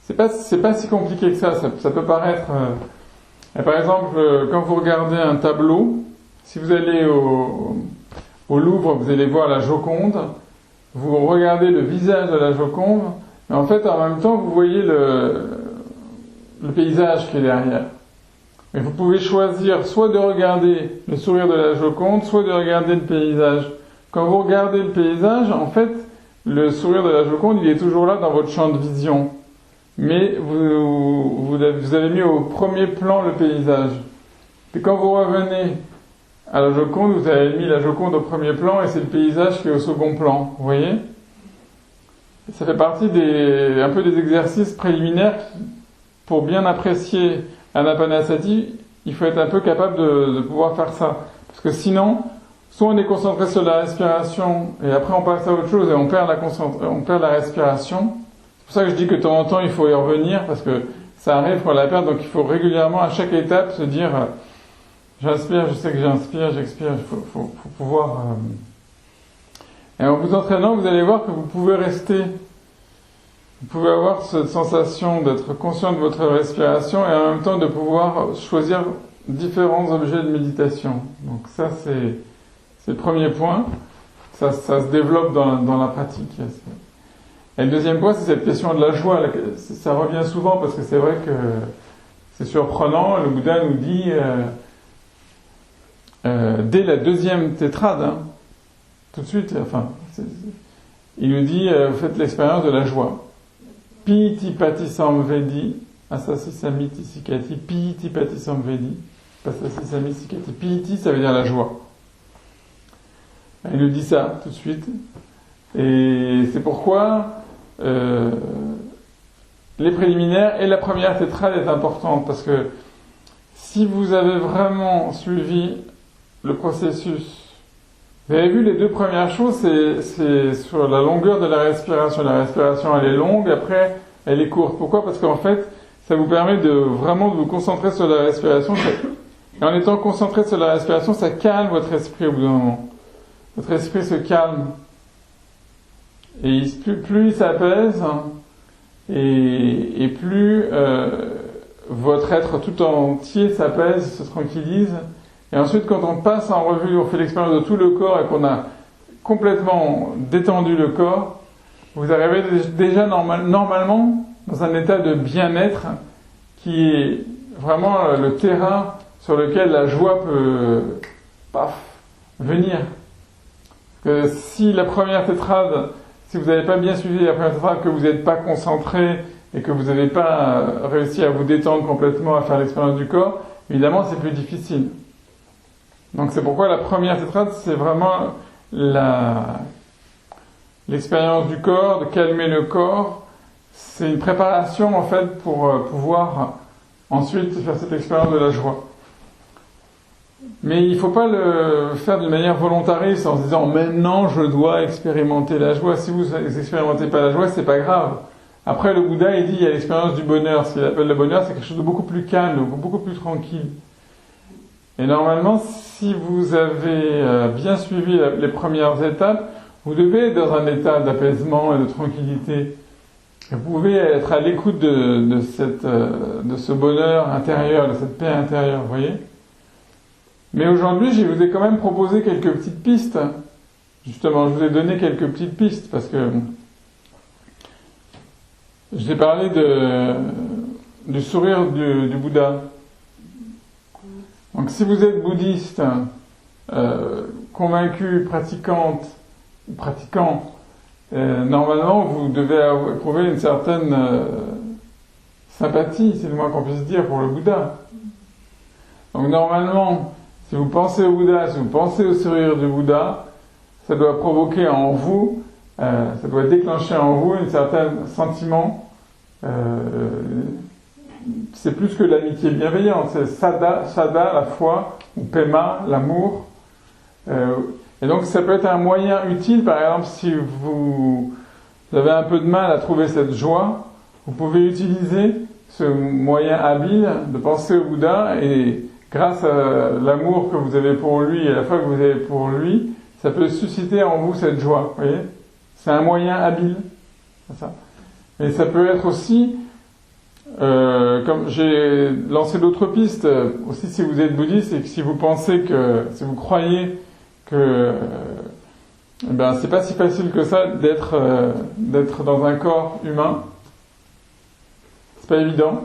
C'est pas si compliqué que ça peut paraître... par exemple, quand vous regardez un tableau, si vous allez au Louvre, vous allez voir la Joconde, vous regardez le visage de la Joconde, mais en fait, en même temps, vous voyez le paysage qui est derrière. Mais vous pouvez choisir soit de regarder le sourire de la Joconde, soit de regarder le paysage. Quand vous regardez le paysage, en fait, le sourire de la Joconde, il est toujours là dans votre champ de vision. Mais vous avez mis au premier plan le paysage. Et quand vous revenez à la Joconde, vous avez mis la Joconde au premier plan et c'est le paysage qui est au second plan. Vous voyez? Ça fait partie un peu des exercices préliminaires pour bien apprécier Anapanasati, il faut être un peu capable de pouvoir faire ça. Parce que sinon, soit on est concentré sur la respiration et après on passe à autre chose et on perd la respiration. C'est pour ça que je dis que de temps en temps il faut y revenir parce que ça arrive qu'on la perd, donc il faut régulièrement à chaque étape se dire j'inspire, je sais que j'inspire, j'expire, il faut pouvoir... Et en vous entraînant, vous allez voir que vous pouvez rester, vous pouvez avoir cette sensation d'être conscient de votre respiration et en même temps de pouvoir choisir différents objets de méditation. Donc ça c'est le premier point, ça se développe dans la pratique. Et le deuxième point, c'est cette question de la joie. Ça revient souvent parce que c'est vrai que c'est surprenant. Le Bouddha nous dit, dès la deuxième tétrade, tout de suite, il nous dit, faites l'expérience de la joie. Piti pati samvedi, asasi samiti sikati, piti pati samvedi, asasi samiti sikati. Piti, ça veut dire la joie. Il nous dit ça tout de suite. Et c'est pourquoi les préliminaires et la première tétrade est importante, parce que si vous avez vraiment suivi le processus, vous avez vu les deux premières choses, c'est sur la longueur de la respiration. La respiration elle est longue, après elle est courte. Pourquoi? Parce qu'en fait, ça vous permet de vous concentrer sur la respiration. Et en étant concentré sur la respiration, ça calme votre esprit au bout d'un moment. Votre esprit se calme. Et plus il s'apaise, et plus votre être tout entier s'apaise, se tranquillise. Et ensuite, quand on passe en revue, on fait l'expérience de tout le corps et qu'on a complètement détendu le corps, vous arrivez déjà normalement dans un état de bien-être qui est vraiment le terrain sur lequel la joie peut venir. Que si la première tétrade, si vous n'avez pas bien suivi la première tétrade, que vous n'êtes pas concentré et que vous n'avez pas réussi à vous détendre complètement, à faire l'expérience du corps, évidemment c'est plus difficile. Donc c'est pourquoi la première tétrade, c'est vraiment l'expérience du corps, de calmer le corps. C'est une préparation en fait pour pouvoir ensuite faire cette expérience de la joie. Mais il ne faut pas le faire d'une manière volontariste en se disant maintenant je dois expérimenter la joie. Si vous n'expérimentez pas la joie, c'est pas grave. Après le Bouddha il dit il y a l'expérience du bonheur. Ce qu'il appelle le bonheur, c'est quelque chose de beaucoup plus calme, beaucoup plus tranquille. Et normalement, si vous avez bien suivi les premières étapes, vous devez être dans un état d'apaisement et de tranquillité. Vous pouvez être à l'écoute de ce bonheur intérieur, de cette paix intérieure, vous voyez. Mais aujourd'hui, je vous ai quand même proposé quelques petites pistes. Justement, je vous ai donné quelques petites pistes parce que je vous ai parlé du sourire du Bouddha. Donc si vous êtes bouddhiste, convaincu, pratiquant, normalement vous devez éprouver une certaine sympathie, c'est le moins qu'on puisse dire, pour le Bouddha. Donc normalement, si vous pensez au Bouddha, si vous pensez au sourire du Bouddha, ça doit provoquer en vous, ça doit déclencher en vous un certain sentiment. C'est plus que l'amitié bienveillante, c'est sada, la foi, ou pema, l'amour. Et donc ça peut être un moyen utile, par exemple, si vous avez un peu de mal à trouver cette joie, vous pouvez utiliser ce moyen habile de penser au Bouddha, et grâce à l'amour que vous avez pour lui et la foi que vous avez pour lui, ça peut susciter en vous cette joie. Vous voyez ? C'est un moyen habile. C'est ça. Et ça peut être aussi, comme j'ai lancé d'autres pistes, aussi si vous êtes bouddhiste et que si vous pensez que, si vous croyez que c'est pas si facile que ça d'être dans un corps humain, c'est pas évident,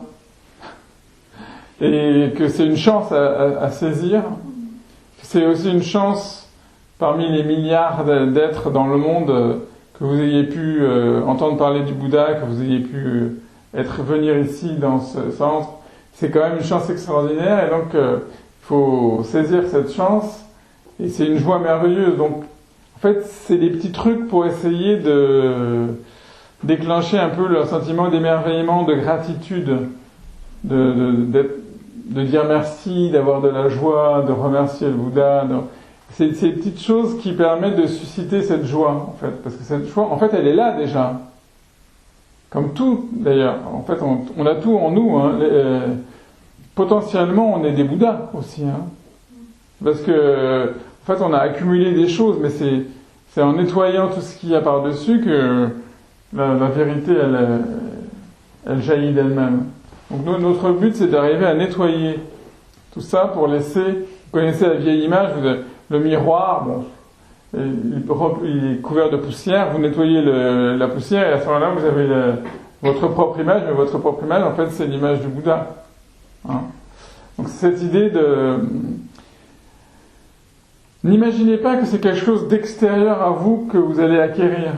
et que c'est une chance à saisir, c'est aussi une chance parmi les milliards d'êtres dans le monde que vous ayez pu entendre parler du Bouddha, que vous ayez pu venir ici dans ce centre. C'est quand même une chance extraordinaire, et donc il faut saisir cette chance, et c'est une joie merveilleuse. Donc en fait c'est des petits trucs pour essayer de déclencher un peu le sentiment d'émerveillement, de gratitude, de dire merci, d'avoir de la joie, de remercier le Bouddha. C'est ces petites choses qui permettent de susciter cette joie, en fait. Parce que cette joie, en fait, elle est là déjà. Comme tout, d'ailleurs. En fait, on a tout en nous. Hein. Potentiellement, on est des Bouddhas aussi. Hein. Parce que, en fait, on a accumulé des choses, mais c'est en nettoyant tout ce qu'il y a par-dessus que la vérité, elle jaillit d'elle-même. Donc notre but, c'est d'arriver à nettoyer tout ça pour laisser... Vous connaissez la vieille image, le miroir, bon, il est couvert de poussière, vous nettoyez la poussière, et à ce moment-là, vous avez votre propre image, mais votre propre image, en fait, c'est l'image du Bouddha. Hein. Donc c'est cette idée de... N'imaginez pas que c'est quelque chose d'extérieur à vous que vous allez acquérir.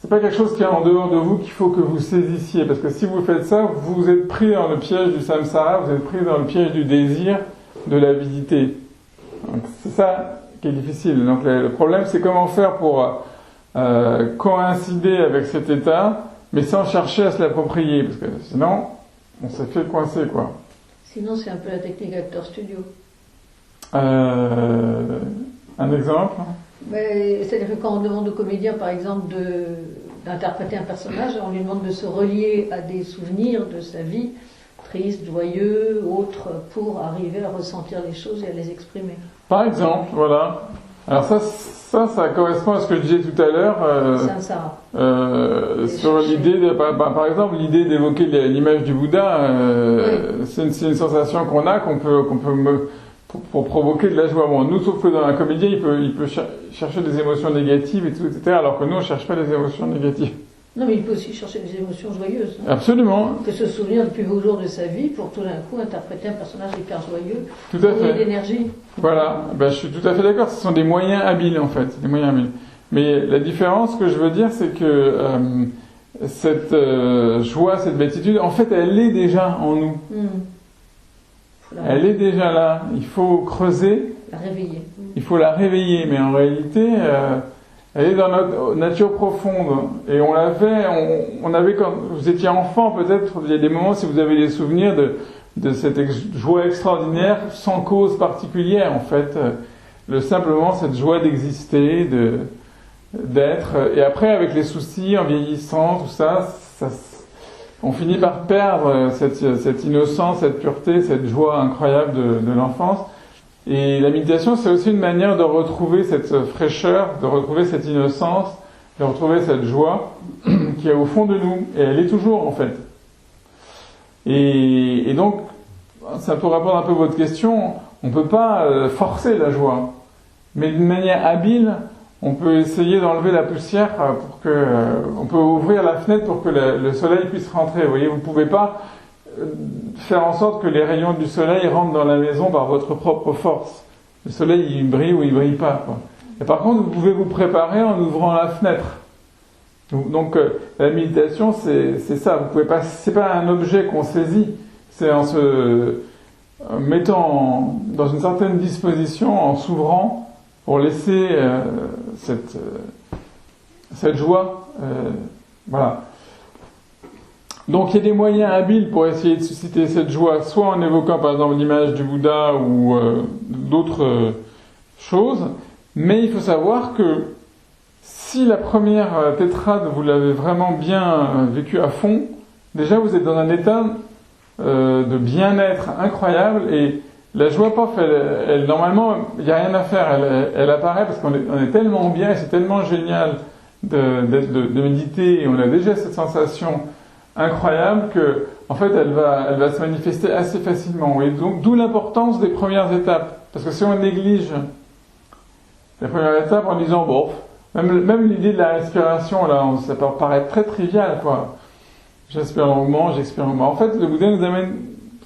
C'est pas quelque chose qui est en dehors de vous qu'il faut que vous saisissiez, parce que si vous faites ça, vous êtes pris dans le piège du samsara, vous êtes pris dans le piège du désir, de l'avidité. Donc c'est ça qui est difficile. Donc le problème, c'est comment faire pour coïncider avec cet état, mais sans chercher à se l'approprier, parce que sinon, on s'est fait coincer, quoi. Sinon, c'est un peu la technique acteur studio. Un exemple ? C'est-à-dire que quand on demande au comédien, par exemple, d'interpréter un personnage, on lui demande de se relier à des souvenirs de sa vie, tristes, joyeux, autres, pour arriver à ressentir les choses et à les exprimer. Par exemple, voilà. Alors ça correspond à ce que je disais tout à l'heure. Samsara. Sur l'idée par exemple, l'idée d'évoquer l'image du Bouddha, oui. C'est une sensation qu'on a, qu'on peut pour provoquer de la joie. Bon, nous, sauf que dans un comédien, il peut chercher des émotions négatives et tout, etc., alors que nous, on cherche pas les émotions négatives. Non, mais il peut aussi chercher des émotions joyeuses. Hein. Absolument. Il peut se souvenir du plus beau jour de sa vie pour tout d'un coup interpréter un personnage hyper joyeux, tout à fait. d'énergie. Voilà, je suis tout à fait d'accord, ce sont des moyens habiles en fait, des moyens habiles. Mais la différence que je veux dire, c'est que cette joie, cette béatitude, en fait, elle est déjà en nous. Elle est déjà là. Il faut creuser. La réveiller. Il faut la réveiller, mais en réalité, elle est dans notre nature profonde. Et on avait quand vous étiez enfant, peut-être, il y a des moments, si vous avez des souvenirs de cette joie extraordinaire, sans cause particulière, en fait. Simplement cette joie d'exister, d'être. Et après, avec les soucis, en vieillissant, tout ça, on finit par perdre cette innocence, cette pureté, cette joie incroyable de l'enfance. Et la méditation, c'est aussi une manière de retrouver cette fraîcheur, de retrouver cette innocence, de retrouver cette joie qui est au fond de nous. Et elle est toujours, en fait. Et donc, ça peut répondre un peu à votre question, on ne peut pas forcer la joie. Mais d'une manière habile, on peut essayer d'enlever la poussière on peut ouvrir la fenêtre pour que le soleil puisse rentrer. Vous voyez, vous ne pouvez pas faire en sorte que les rayons du soleil rentrent dans la maison par votre propre force. Le soleil, il brille ou il brille pas, quoi. Et par contre, vous pouvez vous préparer en ouvrant la fenêtre. Donc la méditation, c'est ça. Vous pouvez pas, c'est pas un objet qu'on saisit. C'est en se mettant dans une certaine disposition, en s'ouvrant pour laisser cette joie. Voilà. Donc il y a des moyens habiles pour essayer de susciter cette joie, soit en évoquant par exemple l'image du Bouddha ou d'autres choses, mais il faut savoir que si la première tétrade vous l'avez vraiment bien vécue à fond, déjà vous êtes dans un état de bien-être incroyable et la joie POF, elle normalement il n'y a rien à faire, elle apparaît parce qu'on est tellement bien et c'est tellement génial de méditer et on a déjà cette sensation incroyable que en fait elle va se manifester assez facilement. Et donc d'où l'importance des premières étapes, parce que si on néglige les premières étapes en disant bon, même l'idée de la respiration là, ça peut paraître très trivial quoi. J'inspire longuement, j'expire longuement. En fait, le Bouddha nous amène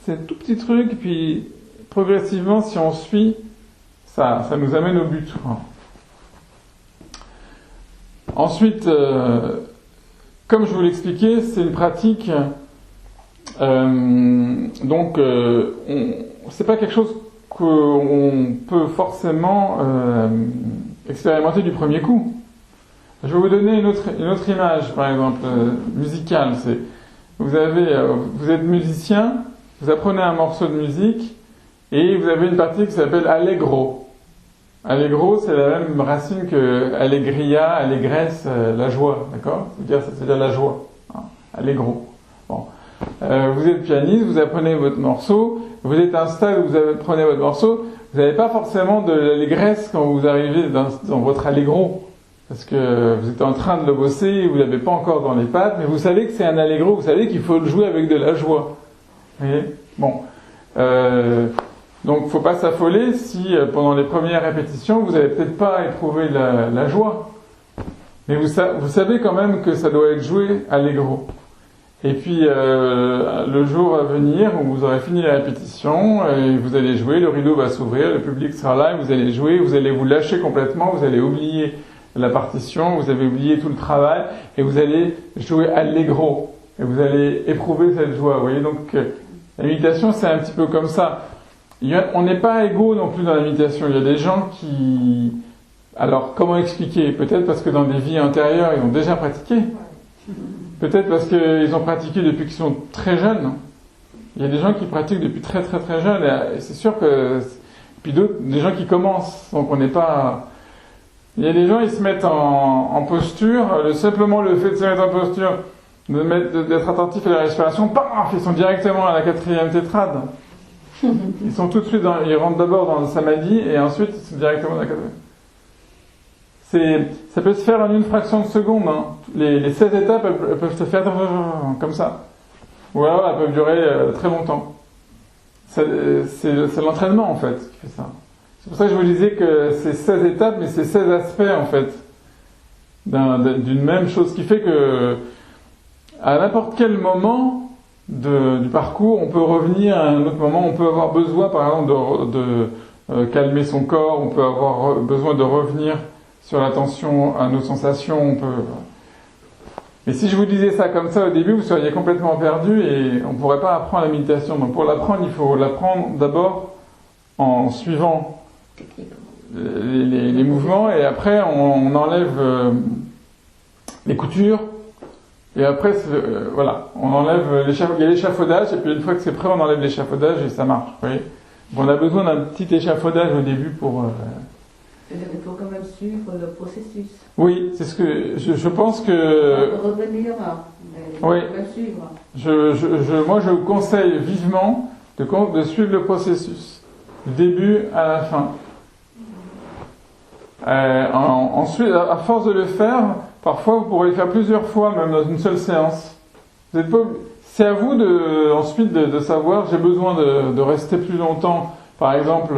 ces tout petits trucs, puis progressivement, si on suit, ça nous amène au but. Quoi. Ensuite, comme je vous l'expliquais, c'est une pratique. Donc, c'est pas quelque chose qu'on peut forcément expérimenter du premier coup. Je vais vous donner une autre image, par exemple, musicale. Vous êtes musicien, vous apprenez un morceau de musique et vous avez une partie qui s'appelle allegro. Allegro, c'est la même racine que allegria, allégresse, la joie, d'accord ? C'est-à-dire la joie. Hein, allegro. Bon. Vous êtes pianiste, vous apprenez votre morceau, vous êtes à un stade où vous apprenez votre morceau, vous n'avez pas forcément de l'allégresse quand vous arrivez dans votre allegro. Parce que vous êtes en train de le bosser, vous l'avez pas encore dans les pattes, mais vous savez que c'est un allegro, vous savez qu'il faut le jouer avec de la joie. Vous voyez ? Bon. Donc faut pas s'affoler si pendant les premières répétitions vous n'avez peut-être pas éprouvé la joie. Mais vous savez quand même que ça doit être joué allegro. Et puis le jour à venir où vous aurez fini la répétition, et vous allez jouer, le rideau va s'ouvrir, le public sera là, et vous allez jouer, vous allez vous lâcher complètement, vous allez oublier la partition, vous avez oublié tout le travail, et vous allez jouer allegro, et vous allez éprouver cette joie. Vous voyez, donc la méditation c'est un petit peu comme ça. On n'est pas égaux non plus dans la méditation. Il y a des gens qui... Alors, comment expliquer ? Peut-être parce que dans des vies antérieures, ils ont déjà pratiqué. Peut-être parce qu'ils ont pratiqué depuis qu'ils sont très jeunes. Il y a des gens qui pratiquent depuis très très très jeunes, et c'est sûr que... Puis d'autres, des gens qui commencent, donc on n'est pas... Il y a des gens, ils se mettent en posture, simplement le fait de se mettre en posture, d'être attentif à la respiration, paf, ils sont directement à la 4e tétrade. Ils sont tout de suite ils rentrent d'abord dans le samadhi et ensuite ils sont directement dans la 4e. Ça peut se faire en une fraction de seconde. Hein. Les 16 étapes, elles peuvent se faire comme ça. Ou alors elles peuvent durer très longtemps. C'est l'entraînement en fait qui fait ça. C'est pour ça que je vous disais que c'est 16 étapes, mais c'est 16 aspects en fait d'une même chose, qui fait que à n'importe quel moment du parcours, on peut revenir à un autre moment, on peut avoir besoin par exemple de calmer son corps, on peut avoir besoin de revenir sur l'attention à nos sensations, Mais si je vous disais ça comme ça au début, vous seriez complètement perdu et on ne pourrait pas apprendre la méditation. Donc pour l'apprendre, il faut l'apprendre d'abord en suivant les mouvements, et après on enlève les coutures. Et après, voilà, on enlève il y a l'échafaudage, et puis une fois que c'est prêt, on enlève l'échafaudage et ça marche. Vous voyez ? On a besoin d'un petit échafaudage au début pour... C'est-à-dire qu'il faut quand même suivre le processus. Oui, c'est ce que je pense que... Pour revenir, mais oui. Suivre. Moi, je vous conseille vivement de suivre le processus, du début à la fin. Ensuite, à force de le faire, parfois vous pourrez le faire plusieurs fois, même dans une seule séance. C'est à vous ensuite de savoir, j'ai besoin de rester plus longtemps. Par exemple,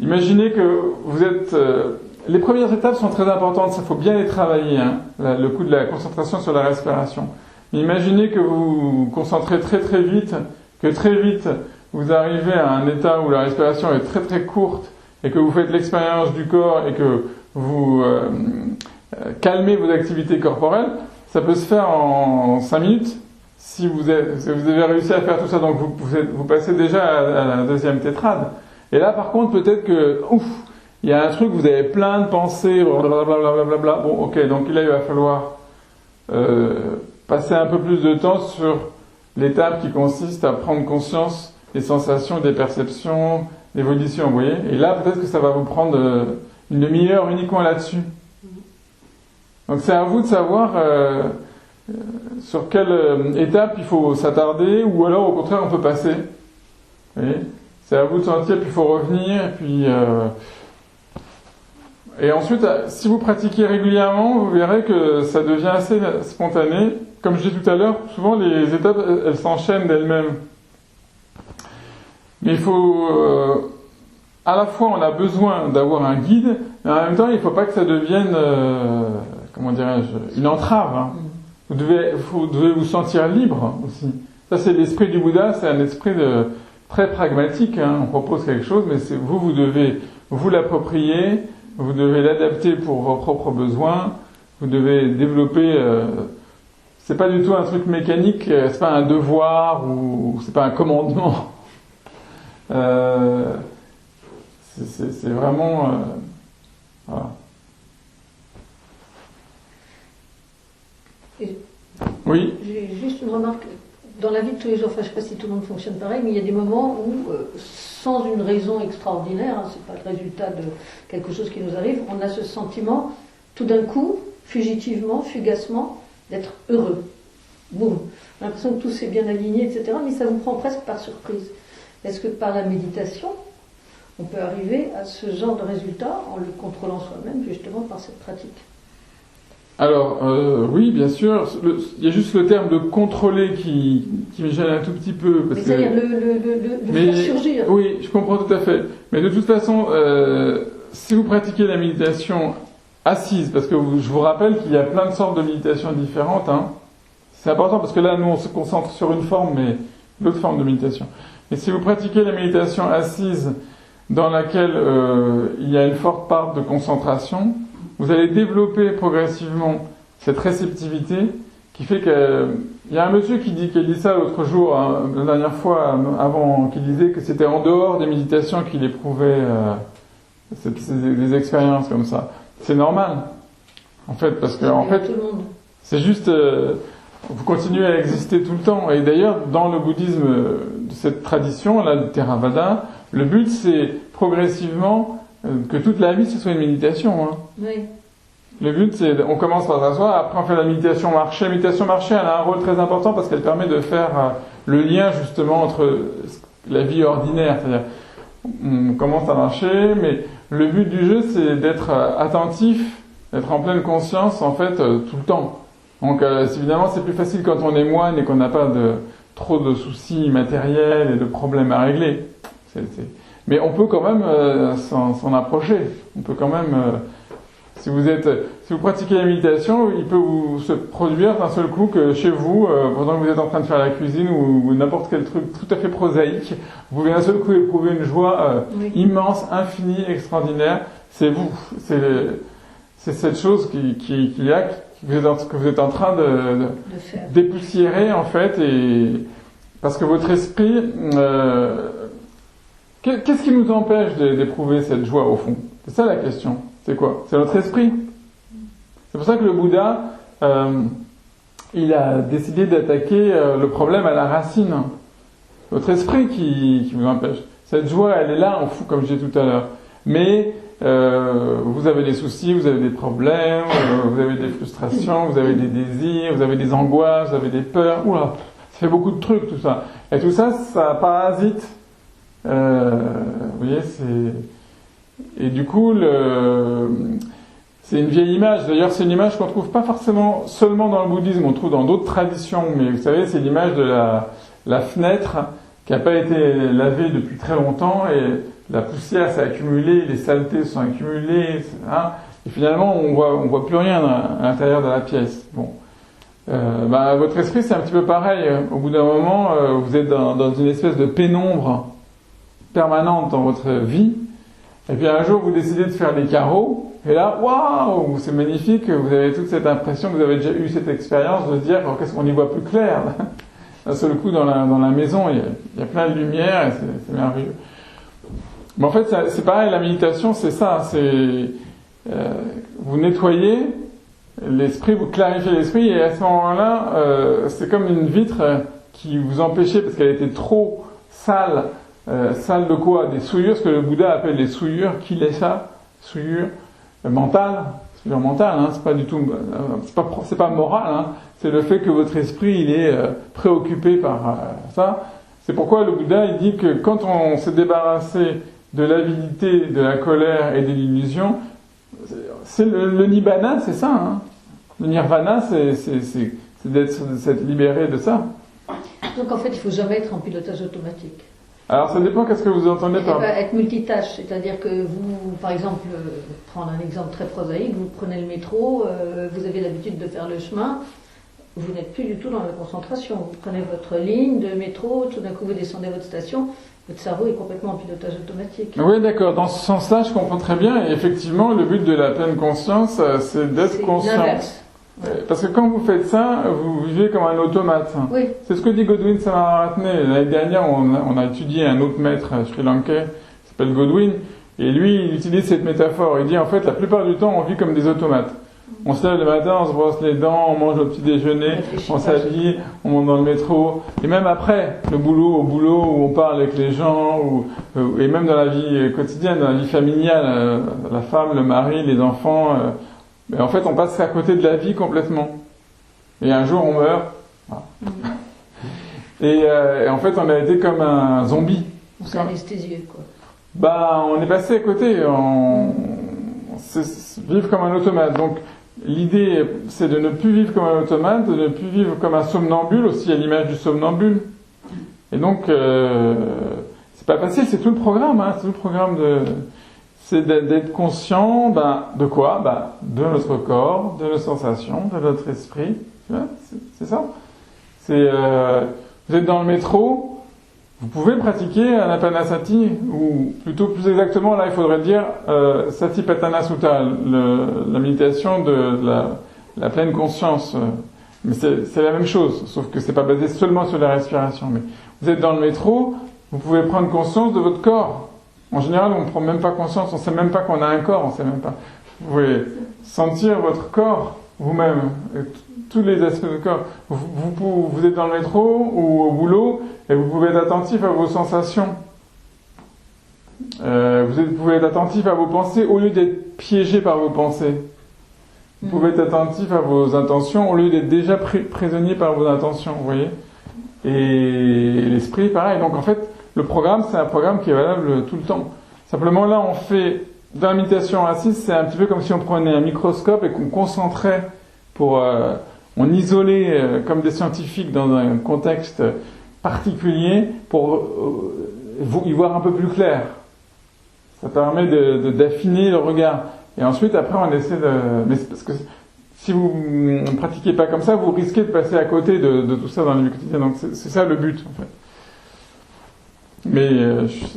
imaginez que vous êtes... les premières étapes sont très importantes, ça faut bien les travailler, hein, le coup de la concentration sur la respiration. Mais imaginez que vous vous concentrez très très vite, que très vite vous arrivez à un état où la respiration est très très courte, et que vous faites l'expérience du corps, et que vous calmer vos activités corporelles, ça peut se faire en 5 minutes. Si vous avez réussi à faire tout ça, donc vous passez déjà à la deuxième tétrade. Et là, par contre, peut-être que, il y a un truc, vous avez plein de pensées, blablabla. Bon, ok, donc là, il va falloir passer un peu plus de temps sur l'étape qui consiste à prendre conscience des sensations, des perceptions, des volitions, vous voyez. Et là, peut-être que ça va vous prendre une demi-heure uniquement là-dessus. Donc c'est à vous de savoir sur quelle étape il faut s'attarder, ou alors au contraire on peut passer. Vous voyez, c'est à vous de sentir, puis il faut revenir, et ensuite, si vous pratiquez régulièrement, vous verrez que ça devient assez spontané. Comme je disais tout à l'heure, souvent les étapes, elles s'enchaînent d'elles-mêmes. Mais il faut... à la fois, on a besoin d'avoir un guide, mais en même temps, il ne faut pas que ça devienne, comment dirais-je, une entrave. Hein. Vous devez vous sentir libre aussi. Ça, c'est l'esprit du Bouddha, c'est un esprit très pragmatique. Hein. On propose quelque chose, mais vous devez vous l'approprier, vous devez l'adapter pour vos propres besoins, vous devez développer... c'est pas du tout un truc mécanique, c'est pas un devoir, ou c'est pas un commandement. C'est vraiment... voilà. Oui. J'ai juste une remarque. Dans la vie de tous les jours, enfin, je ne sais pas si tout le monde fonctionne pareil, mais il y a des moments où, sans une raison extraordinaire, hein, c'est pas le résultat de quelque chose qui nous arrive, on a ce sentiment, tout d'un coup, fugitivement, fugacement, d'être heureux. Boum. On a l'impression que tout s'est bien aligné, etc., mais ça vous prend presque par surprise. Est-ce que par la méditation, on peut arriver à ce genre de résultat en le contrôlant soi-même, justement, par cette pratique? Alors, oui, bien sûr. Il y a juste le terme de contrôler qui me gêne un tout petit peu. Mais c'est-à-dire le faire surgir. Oui, je comprends tout à fait. Mais de toute façon, si vous pratiquez la méditation assise, parce que je vous rappelle qu'il y a plein de sortes de méditations différentes, hein, c'est important parce que là, nous, on se concentre sur une forme, mais l'autre forme de méditation. Et si vous pratiquez la méditation assise, dans laquelle il y a une forte part de concentration, vous allez développer progressivement cette réceptivité qui fait que... Il y a un monsieur qui a dit ça l'autre jour, hein, la dernière fois, avant, qui disait que c'était en dehors des méditations qu'il éprouvait des expériences comme ça. C'est normal, en fait, parce que en fait, c'est juste... vous continuez à exister tout le temps. Et d'ailleurs, dans le bouddhisme de cette tradition, là, du Theravada, le but, c'est progressivement que toute la vie, ce soit une méditation. Hein. Oui. Le but, c'est, on commence par s'asseoir, après on fait la méditation marché. La méditation marché, elle a un rôle très important parce qu'elle permet de faire le lien, justement, entre la vie ordinaire. C'est-à-dire, on commence à marcher, mais le but du jeu, c'est d'être attentif, d'être en pleine conscience, en fait, tout le temps. Donc, évidemment, c'est plus facile quand on est moine et qu'on n'a pas trop de soucis matériels et de problèmes à régler. Mais on peut quand même s'en approcher. On peut quand même... si vous pratiquez la méditation, il peut se produire d'un seul coup que chez vous, pendant que vous êtes en train de faire la cuisine ou n'importe quel truc tout à fait prosaïque, vous pouvez d'un seul coup éprouver une joie immense, infinie, extraordinaire. C'est vous. C'est cette chose qu'il y a, que vous êtes en train de dépoussiérer, en fait, parce que votre esprit... qu'est-ce qui nous empêche d'éprouver cette joie, au fond? C'est ça la question. C'est quoi? C'est notre esprit. C'est pour ça que le Bouddha, il a décidé d'attaquer le problème à la racine. Votre esprit qui vous empêche. Cette joie, elle est là, en fou, comme je disais tout à l'heure. Mais vous avez des soucis, vous avez des problèmes, vous avez des frustrations, vous avez des désirs, vous avez des angoisses, vous avez des peurs. Oula, ça fait beaucoup de trucs, tout ça. Et tout ça, ça parasite. Vous voyez, et du coup, c'est une vieille image. D'ailleurs, c'est une image qu'on trouve pas forcément seulement dans le bouddhisme, on trouve dans d'autres traditions. Mais vous savez, c'est l'image de la fenêtre qui n'a pas été lavée depuis très longtemps et la poussière s'est accumulée, les saletés sont accumulées, hein, et finalement, on voit plus rien à l'intérieur de la pièce. Bon. Votre esprit, c'est un petit peu pareil. Au bout d'un moment, vous êtes dans une espèce de pénombre permanente dans votre vie, et puis un jour vous décidez de faire des carreaux, Et là, waouh, c'est magnifique, vous avez toute cette impression, vous avez déjà eu cette expérience de se dire, oh, qu'est-ce qu'on y voit plus clair. D'un seul coup, dans la maison, il y a plein de lumière et c'est merveilleux. Mais en fait, c'est pareil, la méditation, c'est ça, vous nettoyez l'esprit, vous clarifiez l'esprit, et à ce moment-là, c'est comme une vitre qui vous empêchait, parce qu'elle était trop sale, sale de quoi? Des souillures, ce que le Bouddha appelle les souillures, kilesa, souillures mentales, souillures mentales, hein, c'est pas du tout, c'est pas moral, hein, c'est le fait que votre esprit, il est préoccupé par ça. C'est pourquoi le Bouddha, il dit que quand on s'est débarrassé de l'avidité, de la colère et de l'illusion, c'est le nibbana, c'est ça, hein. Le nirvana, c'est d'être libéré de ça. Donc en fait, il faut jamais être en pilotage automatique. Alors ça dépend qu'est-ce que vous entendez par... Être multitâche, c'est-à-dire que vous, par exemple, prendre un exemple très prosaïque, vous prenez le métro, vous avez l'habitude de faire le chemin, vous n'êtes plus du tout dans la concentration. Vous prenez votre ligne de métro, tout d'un coup vous descendez votre station, votre cerveau est complètement en pilotage automatique. Oui, d'accord. Dans ce sens-là, je comprends très bien. Et effectivement, le but de la pleine conscience, c'est d'être conscient. L'inverse. Parce que quand vous faites ça, vous vivez comme un automate. Oui. C'est ce que dit Godwin Samararatne. L'année dernière, on a étudié un autre maître sri-lankais qui s'appelle Godwin. Et lui, il utilise cette métaphore. Il dit, en fait, la plupart du temps, on vit comme des automates. On se lève le matin, on se brosse les dents, on mange au petit déjeuner, on s'habille, on monte dans le métro. Et même après, au boulot où on parle avec les gens, et même dans la vie quotidienne, dans la vie familiale, la femme, le mari, les enfants, mais en fait, on passe à côté de la vie complètement. Et un jour, on meurt. Et en fait, on a été comme un zombie. On s'est anesthésié, quoi. Bah, on est passé à côté. Vivre comme un automate. Donc, l'idée, c'est de ne plus vivre comme un automate, de ne plus vivre comme un somnambule, aussi à l'image du somnambule. Et donc, c'est pas facile, c'est tout le programme, hein, c'est tout le programme c'est d'être conscient, de quoi? De notre corps, de nos sensations, de notre esprit. C'est ça. Vous êtes dans le métro, vous pouvez pratiquer anapanasati, ou plutôt plus exactement, là il faudrait dire satipatthana sutta, la méditation de la pleine conscience. Mais c'est la même chose, sauf que c'est pas basé seulement sur la respiration. Mais vous êtes dans le métro, vous pouvez prendre conscience de votre corps. En général, on ne prend même pas conscience, on ne sait même pas qu'on a un corps, on sait même pas. Vous pouvez sentir votre corps vous-même, tous les aspects du corps. Vous êtes dans le métro ou au boulot, et vous pouvez être attentif à vos sensations. Vous pouvez être attentif à vos pensées au lieu d'être piégé par vos pensées. Vous pouvez être attentif à vos intentions au lieu d'être déjà prisonnier par vos intentions, vous voyez. Et l'esprit, pareil. Donc en fait, le programme, c'est un programme qui est valable tout le temps. Simplement là, on fait, dans la méditation assise, c'est un petit peu comme si on prenait un microscope et qu'on concentrait on isolait comme des scientifiques dans un contexte particulier pour y voir un peu plus clair. Ça permet d'affiner le regard. Et ensuite, après, on essaie mais c'est parce que si vous ne pratiquez pas comme ça, vous risquez de passer à côté de tout ça dans la vie quotidienne. Donc c'est ça le but, en fait. Mais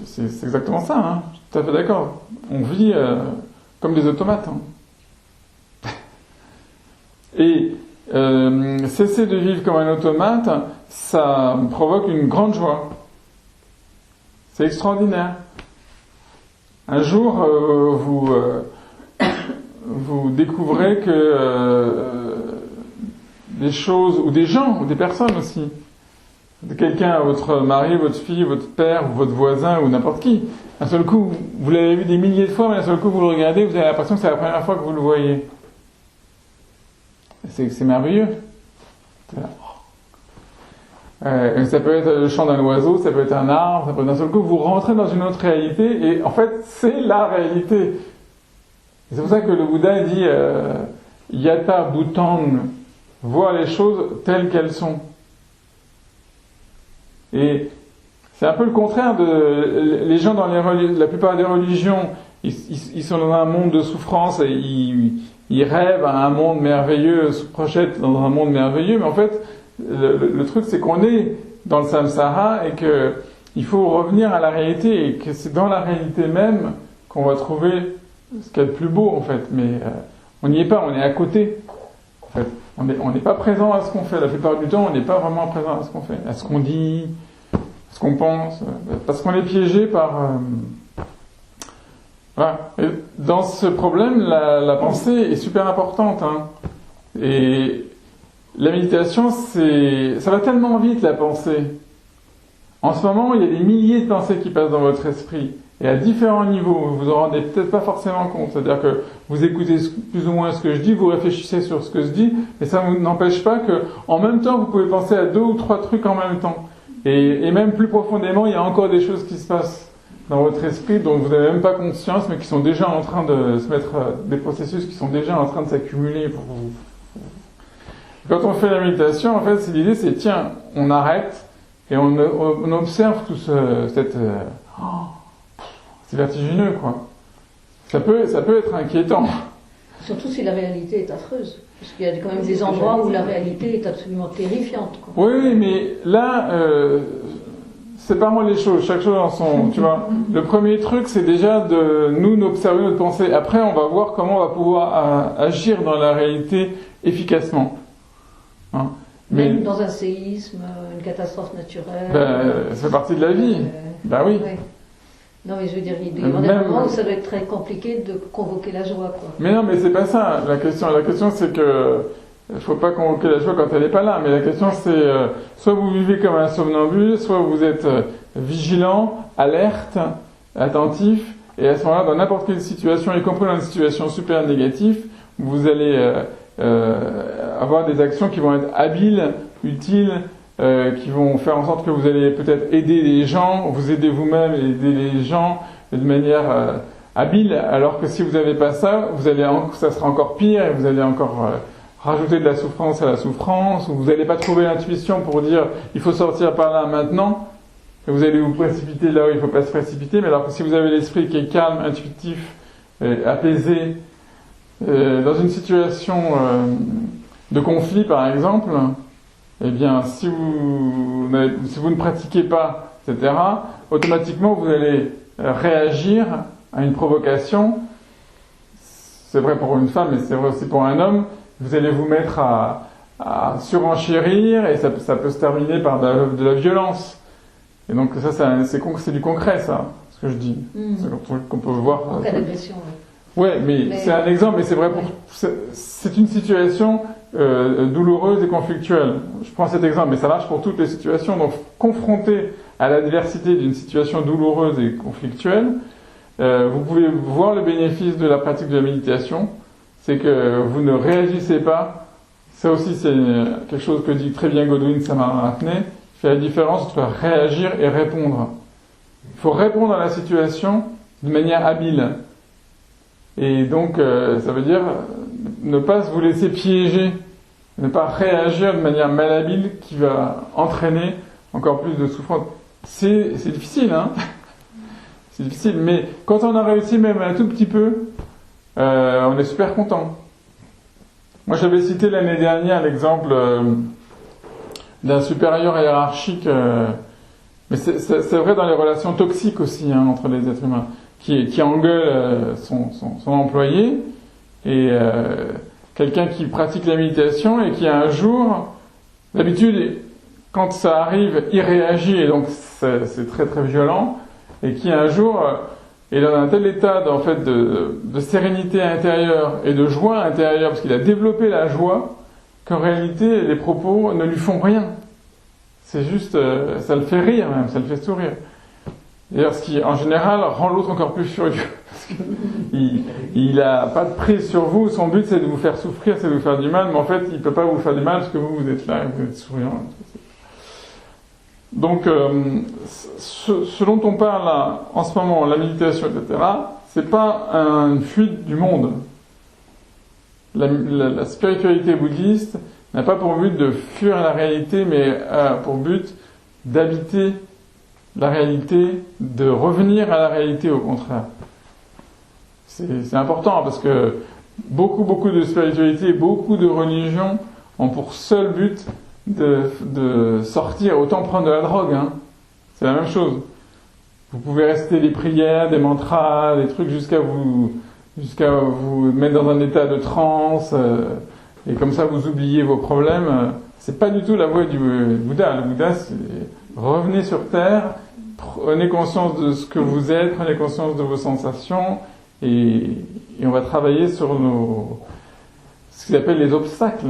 c'est exactement ça, hein. Je suis tout à fait d'accord. On vit comme des automates. Hein. Et cesser de vivre comme un automate, ça provoque une grande joie. C'est extraordinaire. Un jour, vous découvrez que des choses, ou des gens, ou des personnes aussi, de quelqu'un, votre mari, votre fille, votre père, ou votre voisin, ou n'importe qui, d'un seul coup, vous l'avez vu des milliers de fois, mais d'un seul coup vous le regardez, vous avez l'impression que c'est la première fois que vous le voyez. C'est merveilleux. Ça peut être le chant d'un oiseau, ça peut être un arbre, ça peut être d'un seul coup vous rentrez dans une autre réalité, et en fait c'est la réalité. Et c'est pour ça que le Bouddha dit Yata Bhutan, voir les choses telles qu'elles sont. Et c'est un peu le contraire les gens dans la plupart des religions, ils sont dans un monde de souffrance et ils rêvent à un monde merveilleux, se projettent dans un monde merveilleux, mais en fait, le truc c'est qu'on est dans le samsara et que il faut revenir à la réalité et que c'est dans la réalité même qu'on va trouver ce qu'il y a de plus beau en fait, mais on n'y est pas, on est à côté. En fait, on n'est pas présent à ce qu'on fait. La plupart du temps, on n'est pas vraiment présent à ce qu'on fait, à ce qu'on dit, à ce qu'on pense, parce qu'on est piégé par. Voilà. Et dans ce problème, la pensée est super importante. Hein. Et la méditation, ça va tellement vite la pensée. En ce moment, il y a des milliers de pensées qui passent dans votre esprit. Et à différents niveaux, vous vous en rendez peut-être pas forcément compte. C'est-à-dire que vous écoutez plus ou moins ce que je dis, vous réfléchissez sur ce que je dis, mais ça ne n'empêche pas que, en même temps, vous pouvez penser à 2 ou 3 trucs en même temps. Et même plus profondément, il y a encore des choses qui se passent dans votre esprit dont vous n'avez même pas conscience, mais qui sont déjà en train de se mettre, des processus qui sont déjà en train de s'accumuler pour vous. Quand on fait la méditation, en fait, l'idée c'est, tiens, on arrête et on observe tout c'est vertigineux, quoi. Ça peut être inquiétant. Surtout si la réalité est affreuse. Parce qu'il y a quand même des endroits où la réalité est absolument terrifiante, quoi. Oui, mais là, séparons les choses, chaque chose en son, tu vois. Le premier truc, c'est déjà de nous observer notre pensée. Après, on va voir comment on va pouvoir agir dans la réalité efficacement. Hein. Même dans un séisme, une catastrophe naturelle. Ça fait partie de la vie. Oui. Ouais. Non, mais je veux dire, il y a des moments où ça doit être très compliqué de convoquer la joie, quoi. Mais non, mais c'est pas ça. La question, c'est que faut pas convoquer la joie quand elle n'est pas là. Mais la question, c'est soit vous vivez comme un somnambule, soit vous êtes vigilant, alerte, attentif, et à ce moment-là, dans n'importe quelle situation, y compris dans une situation super négative, vous allez avoir des actions qui vont être habiles, utiles, qui vont faire en sorte que vous allez peut-être aider les gens, vous aider vous-même et aider les gens de manière habile, alors que si vous n'avez pas ça, ça sera encore pire et vous allez encore rajouter de la souffrance à la souffrance, ou vous n'allez pas trouver l'intuition pour dire il faut sortir par là maintenant, et vous allez vous précipiter là où il ne faut pas se précipiter, mais alors que si vous avez l'esprit qui est calme, intuitif, apaisé, dans une situation de conflit par exemple, eh bien, si vous ne pratiquez pas, etc., automatiquement vous allez réagir à une provocation. C'est vrai pour une femme, mais c'est vrai aussi pour un homme. Vous allez vous mettre à surenchérir et ça peut se terminer par de la violence. Et donc c'est du concret, ça, ce que je dis. C'est un truc qu'on peut voir. En cas d'agression, oui. Ouais, mais c'est un exemple, mais c'est vrai c'est une situation douloureuse et conflictuelle. Je prends cet exemple, mais ça marche pour toutes les situations. Donc, confronté à l'adversité d'une situation douloureuse et conflictuelle, vous pouvez voir le bénéfice de la pratique de la méditation. C'est que vous ne réagissez pas. Ça aussi, c'est quelque chose que dit très bien Godwin Samararatne. Il fait la différence entre réagir et répondre. Il faut répondre à la situation de manière habile. Et donc, ça veut dire ne pas vous laisser piéger, ne pas réagir de manière malhabile qui va entraîner encore plus de souffrance. C'est difficile, hein. C'est difficile, mais quand on a réussi même un tout petit peu, on est super content. Moi, j'avais cité l'année dernière l'exemple d'un supérieur hiérarchique, mais c'est vrai dans les relations toxiques aussi, hein, entre les êtres humains, qui engueule son employé, et quelqu'un qui pratique la méditation et qui un jour, d'habitude, quand ça arrive, il réagit, et donc c'est très très violent, et qui un jour est dans un tel état en fait de sérénité intérieure et de joie intérieure, parce qu'il a développé la joie, qu'en réalité les propos ne lui font rien. C'est juste, ça le fait rire même, ça le fait sourire. D'ailleurs, ce qui, en général, rend l'autre encore plus furieux. Parce qu'il a pas de prise sur vous. Son but, c'est de vous faire souffrir, c'est de vous faire du mal. Mais en fait, il peut pas vous faire du mal parce que vous êtes là et vous êtes souriant. Donc, ce dont on parle là, en ce moment, la méditation, etc., c'est pas une fuite du monde. La spiritualité bouddhiste n'a pas pour but de fuir la réalité, mais pour but d'habiter la réalité, de revenir à la réalité au contraire. C'est important parce que beaucoup de spiritualité, beaucoup de religions ont pour seul but de sortir, autant prendre de la drogue, hein. C'est la même chose. Vous pouvez rester des prières, des mantras, des trucs jusqu'à vous jusqu'à vous mettre dans un état de transe, et comme ça vous oubliez vos problèmes. C'est pas du tout la voie du Bouddha. Le Bouddha, c'est revenez sur Terre, prenez conscience de ce que vous êtes, prenez conscience de vos sensations, et on va travailler sur ce qu'ils appellent les obstacles,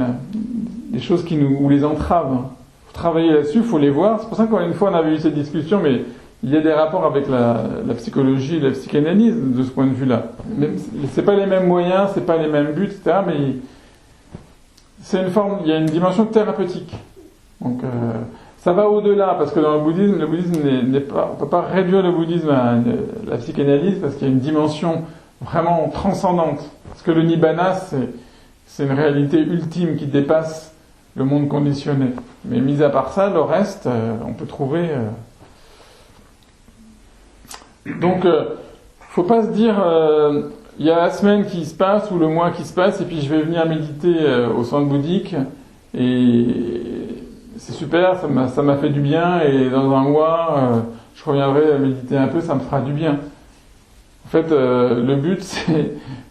les choses ou les entraves. Faut travailler là-dessus, faut les voir. C'est pour ça qu'encore une fois on avait eu cette discussion, mais il y a des rapports avec la psychologie et la psychanalyse de ce point de vue-là. C'est pas les mêmes moyens, c'est pas les mêmes buts, etc. Mais c'est une forme, il y a une dimension thérapeutique. Donc ça va au-delà, parce que dans le bouddhisme n'est pas, on peut pas réduire le bouddhisme à la psychanalyse, parce qu'il y a une dimension vraiment transcendante. Parce que le nibbana, c'est une réalité ultime qui dépasse le monde conditionné. Mais mis à part ça, le reste, on peut trouver. Donc, faut pas se dire, il y a la semaine qui se passe ou le mois qui se passe, et puis je vais venir méditer au centre bouddhique, et c'est super, ça m'a fait du bien, et dans un mois, je reviendrai à méditer un peu, ça me fera du bien. En fait, le but,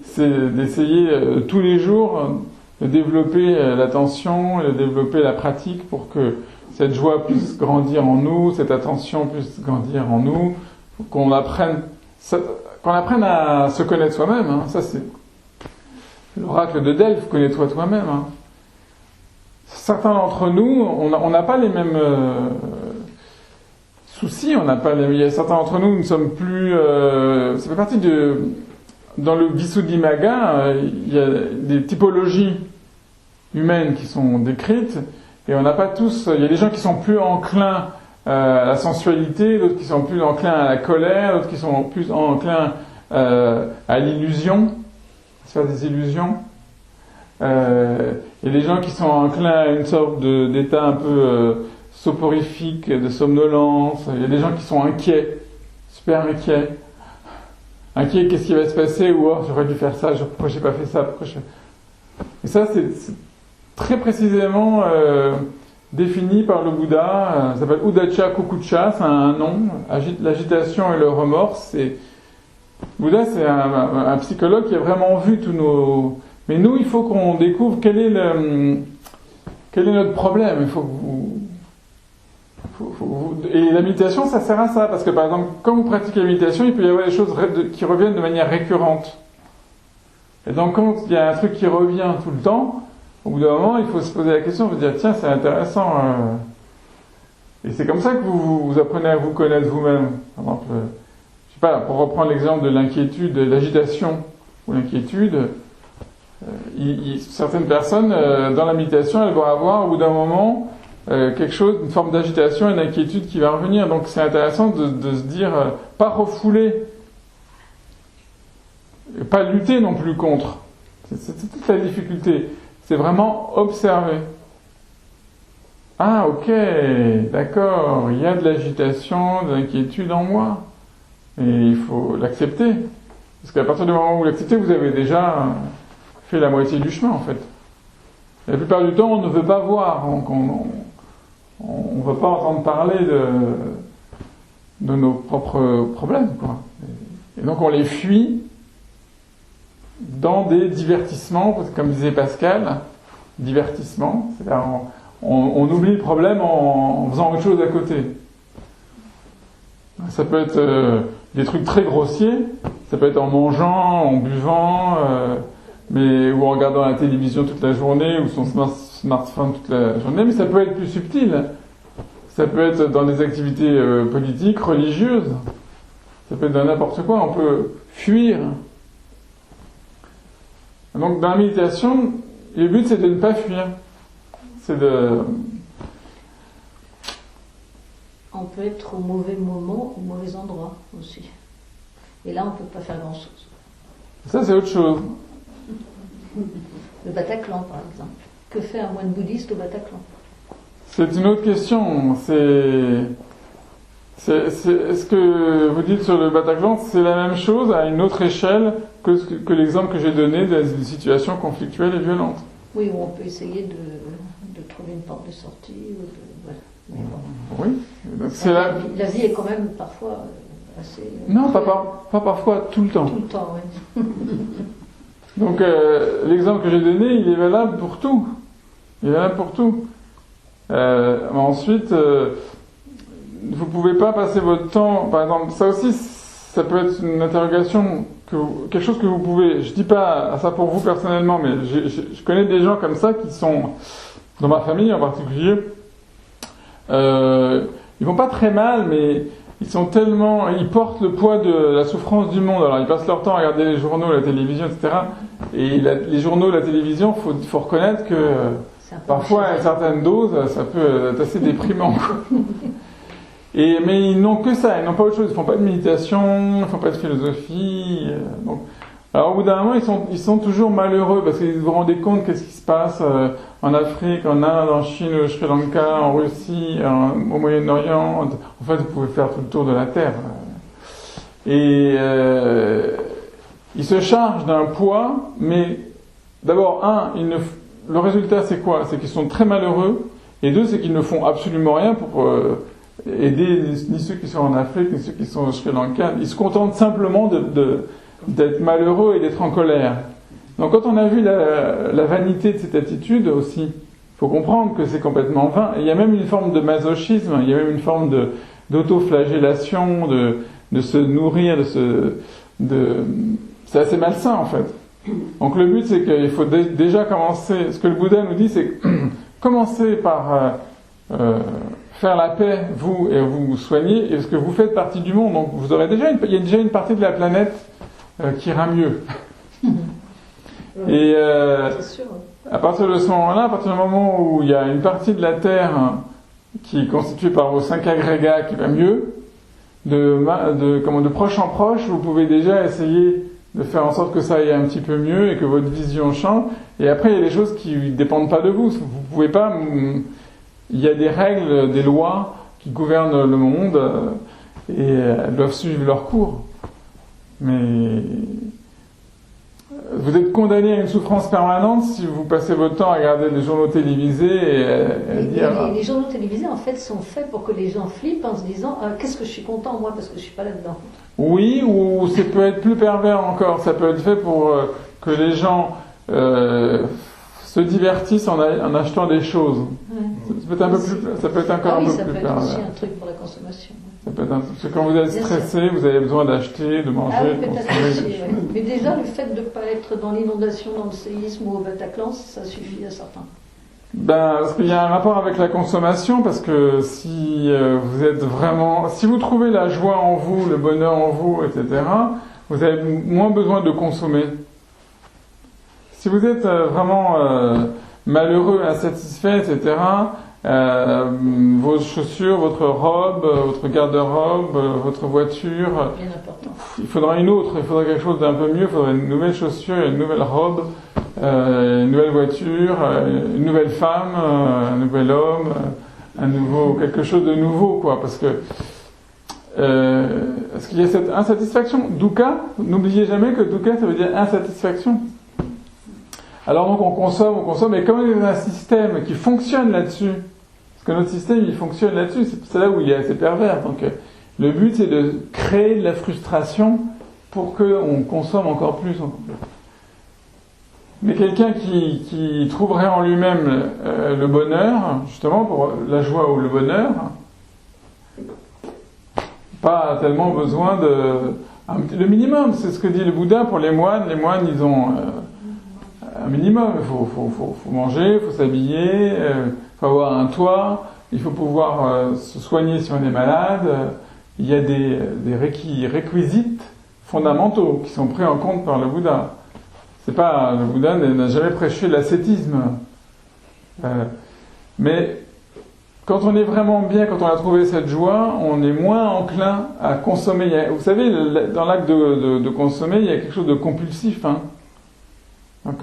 c'est d'essayer tous les jours de développer l'attention, de développer la pratique pour que cette joie puisse grandir en nous, cette attention puisse grandir en nous, qu'on apprenne à se connaître soi-même. Hein. Ça, c'est l'oracle de Delphes, connais-toi toi-même. Hein. Certains d'entre nous, on n'a pas les mêmes soucis, il y a certains d'entre nous, nous ne sommes plus... ça fait partie dans le Visuddhimagga, il y a des typologies humaines qui sont décrites, et on n'a pas tous... Il y a des gens qui sont plus enclins à la sensualité, d'autres qui sont plus enclins à la colère, d'autres qui sont plus enclins à l'illusion, à se faire des illusions. Il y a des gens qui sont enclins à une sorte d'état un peu soporifique, de somnolence. Il y a des gens qui sont inquiets, super inquiets. Inquiets, qu'est-ce qui va se passer, ou oh, j'aurais dû faire ça, pourquoi j'ai pas fait ça, Et ça, c'est très précisément défini par le Bouddha. Ça s'appelle Uddhacca Kukucca, c'est un nom. L'agitation et le remords. Bouddha, c'est un psychologue qui a vraiment vu tous nos... Mais nous, il faut qu'on découvre quel est notre problème. Il faut que et la méditation, ça sert à ça. Parce que, par exemple, quand vous pratiquez la méditation, il peut y avoir des choses qui reviennent de manière récurrente. Et donc, quand il y a un truc qui revient tout le temps, au bout d'un moment, il faut se poser la question, vous dire, tiens, c'est intéressant. Et c'est comme ça que vous apprenez à vous connaître vous-même. Par exemple, je sais pas, pour reprendre l'exemple de l'inquiétude, de l'agitation ou l'inquiétude, certaines personnes, dans la méditation, elles vont avoir, au bout d'un moment, quelque chose, une forme d'agitation et d'inquiétude qui va revenir. Donc c'est intéressant de se dire, pas refouler, et pas lutter non plus contre. C'est toute la difficulté. C'est vraiment observer. Ah, ok, d'accord, il y a de l'agitation, de l'inquiétude en moi. Et il faut l'accepter. Parce qu'à partir du moment où vous l'acceptez, vous avez déjà fait la moitié du chemin, en fait. Et la plupart du temps, on ne veut pas voir. Donc on ne veut pas entendre parler de nos propres problèmes, quoi. Et donc on les fuit dans des divertissements, parce que comme disait Pascal, divertissement, c'est-à-dire on oublie le problème en faisant autre chose à côté. Ça peut être des trucs très grossiers, ça peut être en mangeant, en buvant, ou en regardant la télévision toute la journée, ou son smartphone toute la journée, mais ça peut être plus subtil. Ça peut être dans des activités politiques, religieuses, ça peut être dans n'importe quoi, on peut fuir. Donc dans la méditation, le but c'est de ne pas fuir. C'est de... On peut être au mauvais moment, au mauvais endroit aussi. Et là, on ne peut pas faire grand-chose. Ça, c'est autre chose. Le Bataclan, par exemple. Que fait un moine bouddhiste au Bataclan? C'est une autre question. Ce que vous dites sur le Bataclan, c'est la même chose à une autre échelle que l'exemple que j'ai donné d'une situation conflictuelle et violente. Oui, où on peut essayer de trouver une porte de sortie. Voilà. Mais bon. Oui. Donc La vie est quand même parfois assez... Non, pas parfois, tout le temps. Tout le temps, oui. Donc l'exemple que j'ai donné, il est valable pour tout. Il est valable pour tout. Ensuite, vous pouvez pas passer votre temps, par exemple, ça aussi, ça peut être une interrogation, quelque chose que vous pouvez, je dis pas ça pour vous personnellement, mais je connais des gens comme ça qui sont, dans ma famille en particulier, ils vont pas très mal, mais ils portent le poids de la souffrance du monde. Alors ils passent leur temps à regarder les journaux, la télévision, etc. Et les journaux, la télévision, faut reconnaître que parfois à une certaine dose, ça peut être assez déprimant. Mais ils n'ont que ça, ils n'ont pas autre chose. Ils font pas de méditation, ils font pas de philosophie. Donc, alors au bout d'un moment, ils sont toujours malheureux parce qu'ils vous rendez compte qu'est-ce qui se passe en Afrique, en Inde, en Chine, au Sri Lanka, en Russie, au Moyen-Orient. En fait, vous pouvez faire tout le tour de la Terre. Et ils se chargent d'un poids, mais d'abord, le résultat c'est quoi? C'est qu'ils sont très malheureux, et deux, c'est qu'ils ne font absolument rien pour aider ni ceux qui sont en Afrique, ni ceux qui sont au Sri Lanka. Ils se contentent simplement d'être malheureux et d'être en colère. Donc quand on a vu la vanité de cette attitude aussi, il faut comprendre que c'est complètement vain. Et il y a même une forme de masochisme, il y a même une forme d'autoflagellation, de se nourrir, c'est assez malsain en fait. Donc le but c'est qu'il faut déjà commencer, ce que le Bouddha nous dit c'est commencer par faire la paix, vous, et vous soigner, parce que vous faites partie du monde, donc vous aurez il y a déjà une partie de la planète qui ira mieux. Et à partir de ce moment-là, à partir du moment où il y a une partie de la Terre qui est constituée par vos 5 agrégats qui va mieux, de proche en proche, vous pouvez déjà essayer de faire en sorte que ça aille un petit peu mieux et que votre vision change. Et après, il y a des choses qui ne dépendent pas de vous. Vous pouvez pas... Il y a des règles, des lois qui gouvernent le monde et elles doivent suivre leur cours. Mais vous êtes condamné à une souffrance permanente si vous passez votre temps à regarder les journaux télévisés et dire... Les journaux télévisés, en fait, sont faits pour que les gens flippent en se disant qu'est-ce que je suis content, moi, parce que je suis pas là-dedans. Oui, ou ça peut être plus pervers encore. Ça peut être fait pour que les gens se divertissent en achetant des choses. Ouais. Ça peut être encore un peu plus pervers. Ça peut être aussi un truc pour la consommation. Parce que quand vous êtes stressé, vous avez besoin d'acheter, de manger, de consommer. Ouais. Mais déjà, le fait de ne pas être dans l'inondation, dans le séisme ou au Bataclan, ça suffit à certains. Parce qu'il y a un rapport avec la consommation, parce que si vous trouvez la joie en vous, le bonheur en vous, etc., vous avez moins besoin de consommer. Si vous êtes vraiment malheureux, insatisfait, etc., vos chaussures, votre robe, votre garde-robe, votre voiture, il faudra une autre, il faudra quelque chose d'un peu mieux, il faudra une nouvelle chaussure, une nouvelle robe, une nouvelle voiture, une nouvelle femme, un nouvel homme, quelque chose de nouveau, quoi, parce qu'il y a cette insatisfaction. Dukkha, n'oubliez jamais que dukkha, ça veut dire insatisfaction. Alors donc on consomme, et comme il y a un système qui fonctionne là-dessus, parce que notre système il fonctionne là-dessus, c'est là où il est assez pervers. Donc le but c'est de créer de la frustration pour qu'on consomme encore plus. Mais quelqu'un qui trouverait en lui-même le bonheur, justement pour la joie ou le bonheur, pas tellement besoin le minimum, c'est ce que dit le Bouddha pour les moines. Les moines ils ont un minimum, il faut manger, il faut s'habiller, il faut avoir un toit, il faut pouvoir se soigner si on est malade. Il y a des réquisites fondamentaux qui sont pris en compte par le Bouddha. Le Bouddha n'a jamais prêché l'ascétisme. Mais quand on est vraiment bien, quand on a trouvé cette joie, on est moins enclin à consommer. Vous savez, dans l'acte de consommer, il y a quelque chose de compulsif, hein. Donc,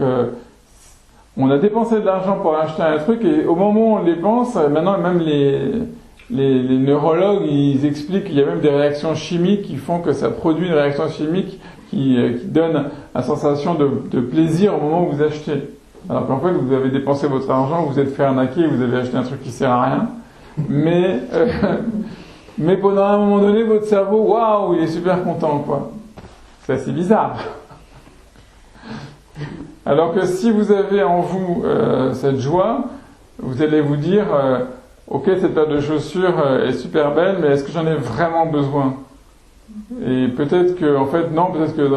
on a dépensé de l'argent pour acheter un truc et au moment où on le dépense, maintenant même les neurologues, ils expliquent qu'il y a même des réactions chimiques qui font que ça produit une réaction chimique qui donne une sensation de plaisir au moment où vous achetez. Alors qu'en fait, vous avez dépensé votre argent, vous êtes fait arnaquer, vous avez acheté un truc qui sert à rien. Mais mais pendant un moment donné, votre cerveau, waouh, il est super content, quoi. C'est assez bizarre. Alors que si vous avez en vous cette joie, vous allez vous dire, ok, cette paire de chaussures est super belle, mais est-ce que j'en ai vraiment besoin? Et peut-être que, en fait, non, peut-être que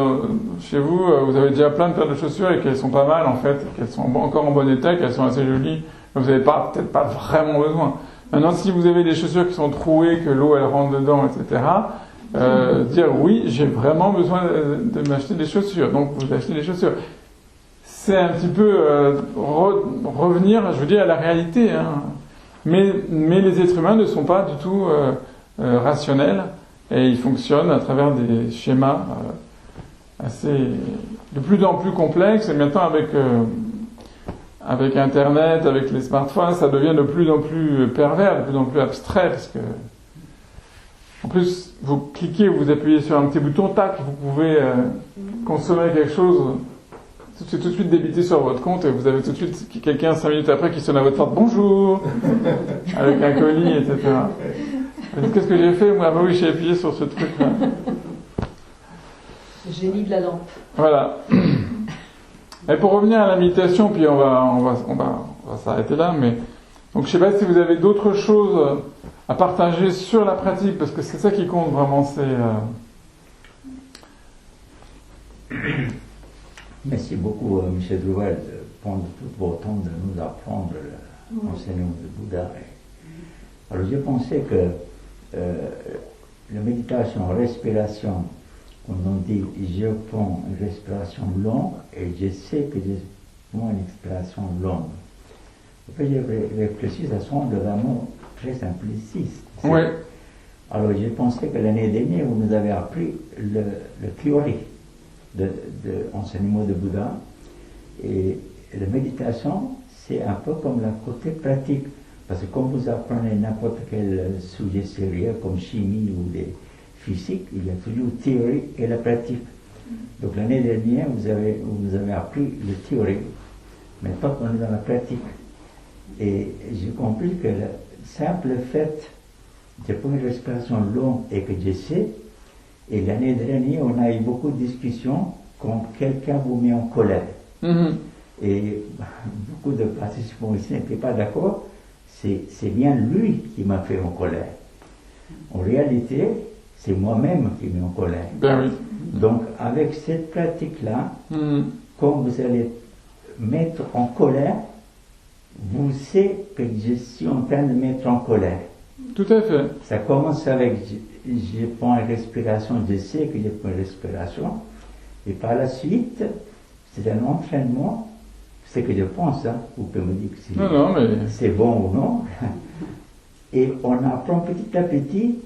chez vous, vous avez déjà plein de paires de chaussures et qu'elles sont pas mal, en fait, qu'elles sont encore en bon état, qu'elles sont assez jolies, vous n'avez peut-être pas vraiment besoin. Maintenant, si vous avez des chaussures qui sont trouées, que l'eau elle rentre dedans, etc., dire oui, j'ai vraiment besoin de m'acheter des chaussures, donc vous achetez des chaussures. C'est un petit peu revenir, je veux dire, à la réalité. Hein. Mais les êtres humains ne sont pas du tout rationnels et ils fonctionnent à travers des schémas de plus en plus complexes. Et maintenant, avec Internet, avec les smartphones, ça devient de plus en plus pervers, de plus en plus abstrait, parce que en plus, vous cliquez, vous appuyez sur un petit bouton, tac, vous pouvez consommer quelque chose. C'est tout de suite débité sur votre compte et vous avez tout de suite quelqu'un 5 minutes après qui sonne à votre porte, bonjour, avec un colis, etc. Qu'est-ce que j'ai fait? Moi, bah oui, j'ai appuyé sur ce truc-là. Le génie de la lampe. Voilà. Et pour revenir à la méditation, puis on va s'arrêter là, mais donc je sais pas si vous avez d'autres choses à partager sur la pratique, parce que c'est ça qui compte vraiment, c'est Merci beaucoup, Michel Duval, de prendre tout votre temps de nous apprendre l'enseignement de Bouddha. Alors, je pensais que la méditation, respiration, quand on dit je prends une respiration longue et je sais que je prends une expiration longue. Après, j'ai réfléchi, ça semble vraiment très simpliciste. Oui. Alors, j'ai pensé que l'année dernière, vous nous avez appris le théorie de enseignement de Bouddha, et la méditation c'est un peu comme le côté pratique, parce que quand vous apprenez n'importe quel sujet sérieux comme chimie ou des physique, il y a toujours théorie et la pratique. Donc l'année dernière vous avez appris la théorie, mais pas qu'on est dans la pratique, et j'ai compris que le simple fait de prendre une respiration longue et que je sais. Et l'année dernière, on a eu beaucoup de discussions quand quelqu'un vous met en colère. Mm-hmm. Et beaucoup de participants ici n'étaient pas d'accord. C'est bien lui qui m'a fait en colère. En réalité, c'est moi-même qui mets en colère. Ben oui. Donc, avec cette pratique-là, quand vous allez mettre en colère, vous savez que je suis en train de mettre en colère. Tout à fait. Ça commence avec je prends une respiration, je sais que je prends une respiration, et par la suite, c'est un entraînement, c'est ce que je pense, hein. Vous pouvez me dire si c'est bon ou non. Et on apprend petit à petit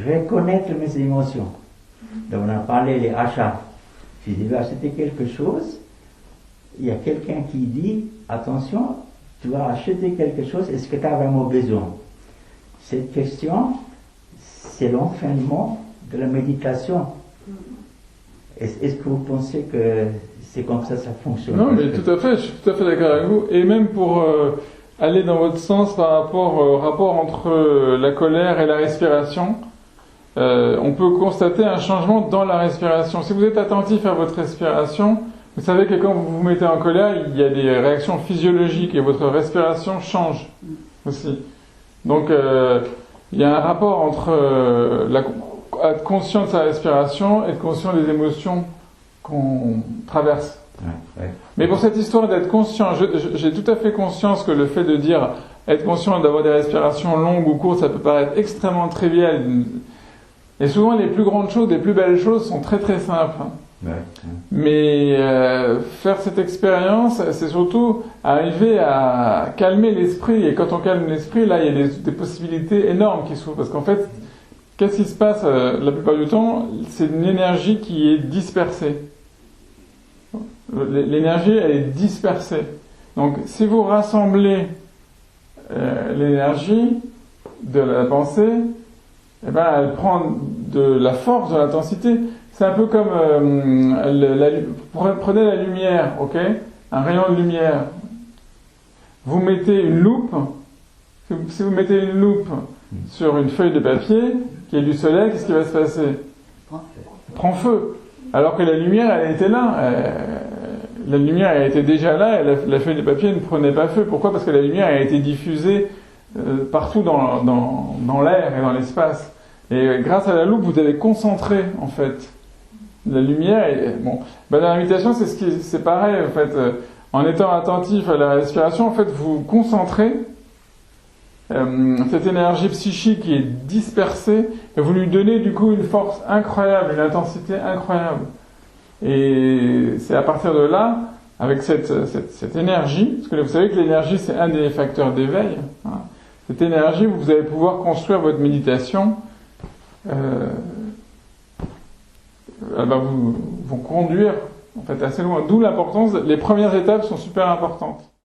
reconnaître mes émotions. Donc on a parlé des achats. Si je vais acheter quelque chose, il y a quelqu'un qui dit, attention, tu vas acheter quelque chose, est-ce que tu as vraiment besoin? Cette question, c'est l'entraînement de la méditation. Est-ce que vous pensez que c'est comme ça fonctionne? Non, mais tout à fait, je suis tout à fait d'accord avec vous. Et même pour aller dans votre sens par rapport au rapport entre la colère et la respiration, on peut constater un changement dans la respiration. Si vous êtes attentif à votre respiration, vous savez que quand vous vous mettez en colère, il y a des réactions physiologiques et votre respiration change aussi. Donc, il y a un rapport entre être conscient de sa respiration et être conscient des émotions qu'on traverse. Ouais. Mais pour cette histoire d'être conscient, j'ai tout à fait conscience que le fait de dire être conscient d'avoir des respirations longues ou courtes, ça peut paraître extrêmement trivial. Et souvent, les plus grandes choses, les plus belles choses sont très très simples. Ouais. Mais faire cette expérience, c'est surtout arriver à calmer l'esprit. Et quand on calme l'esprit, là, il y a des possibilités énormes qui s'ouvrent. Parce qu'en fait, qu'est-ce qui se passe la plupart du temps? C'est une énergie qui est dispersée. L'énergie, elle est dispersée. Donc, si vous rassemblez l'énergie de la pensée, eh ben, elle prend de la force, de l'intensité. C'est un peu comme prenez la lumière, ok? Un rayon de lumière. Vous mettez une loupe. Si vous mettez une loupe sur une feuille de papier qui est du soleil, qu'est-ce qui va se passer? Prend feu. Alors que la lumière, elle était là. La lumière, elle était déjà là, et la feuille de papier ne prenait pas feu. Pourquoi? Parce que la lumière a été diffusée partout dans l'air et dans l'espace. Et grâce à la loupe, vous avez concentré, en fait, la lumière. Bon, dans la méditation, c'est pareil, en fait. En étant attentif à la respiration, en fait, vous concentrez cette énergie psychique qui est dispersée, et vous lui donnez du coup une force incroyable, une intensité incroyable. Et c'est à partir de là, avec cette énergie, parce que vous savez que l'énergie c'est un des facteurs d'éveil, hein, cette énergie, vous allez pouvoir construire votre méditation, elle va vous conduire en fait assez loin. D'où l'importance, les premières étapes sont super importantes.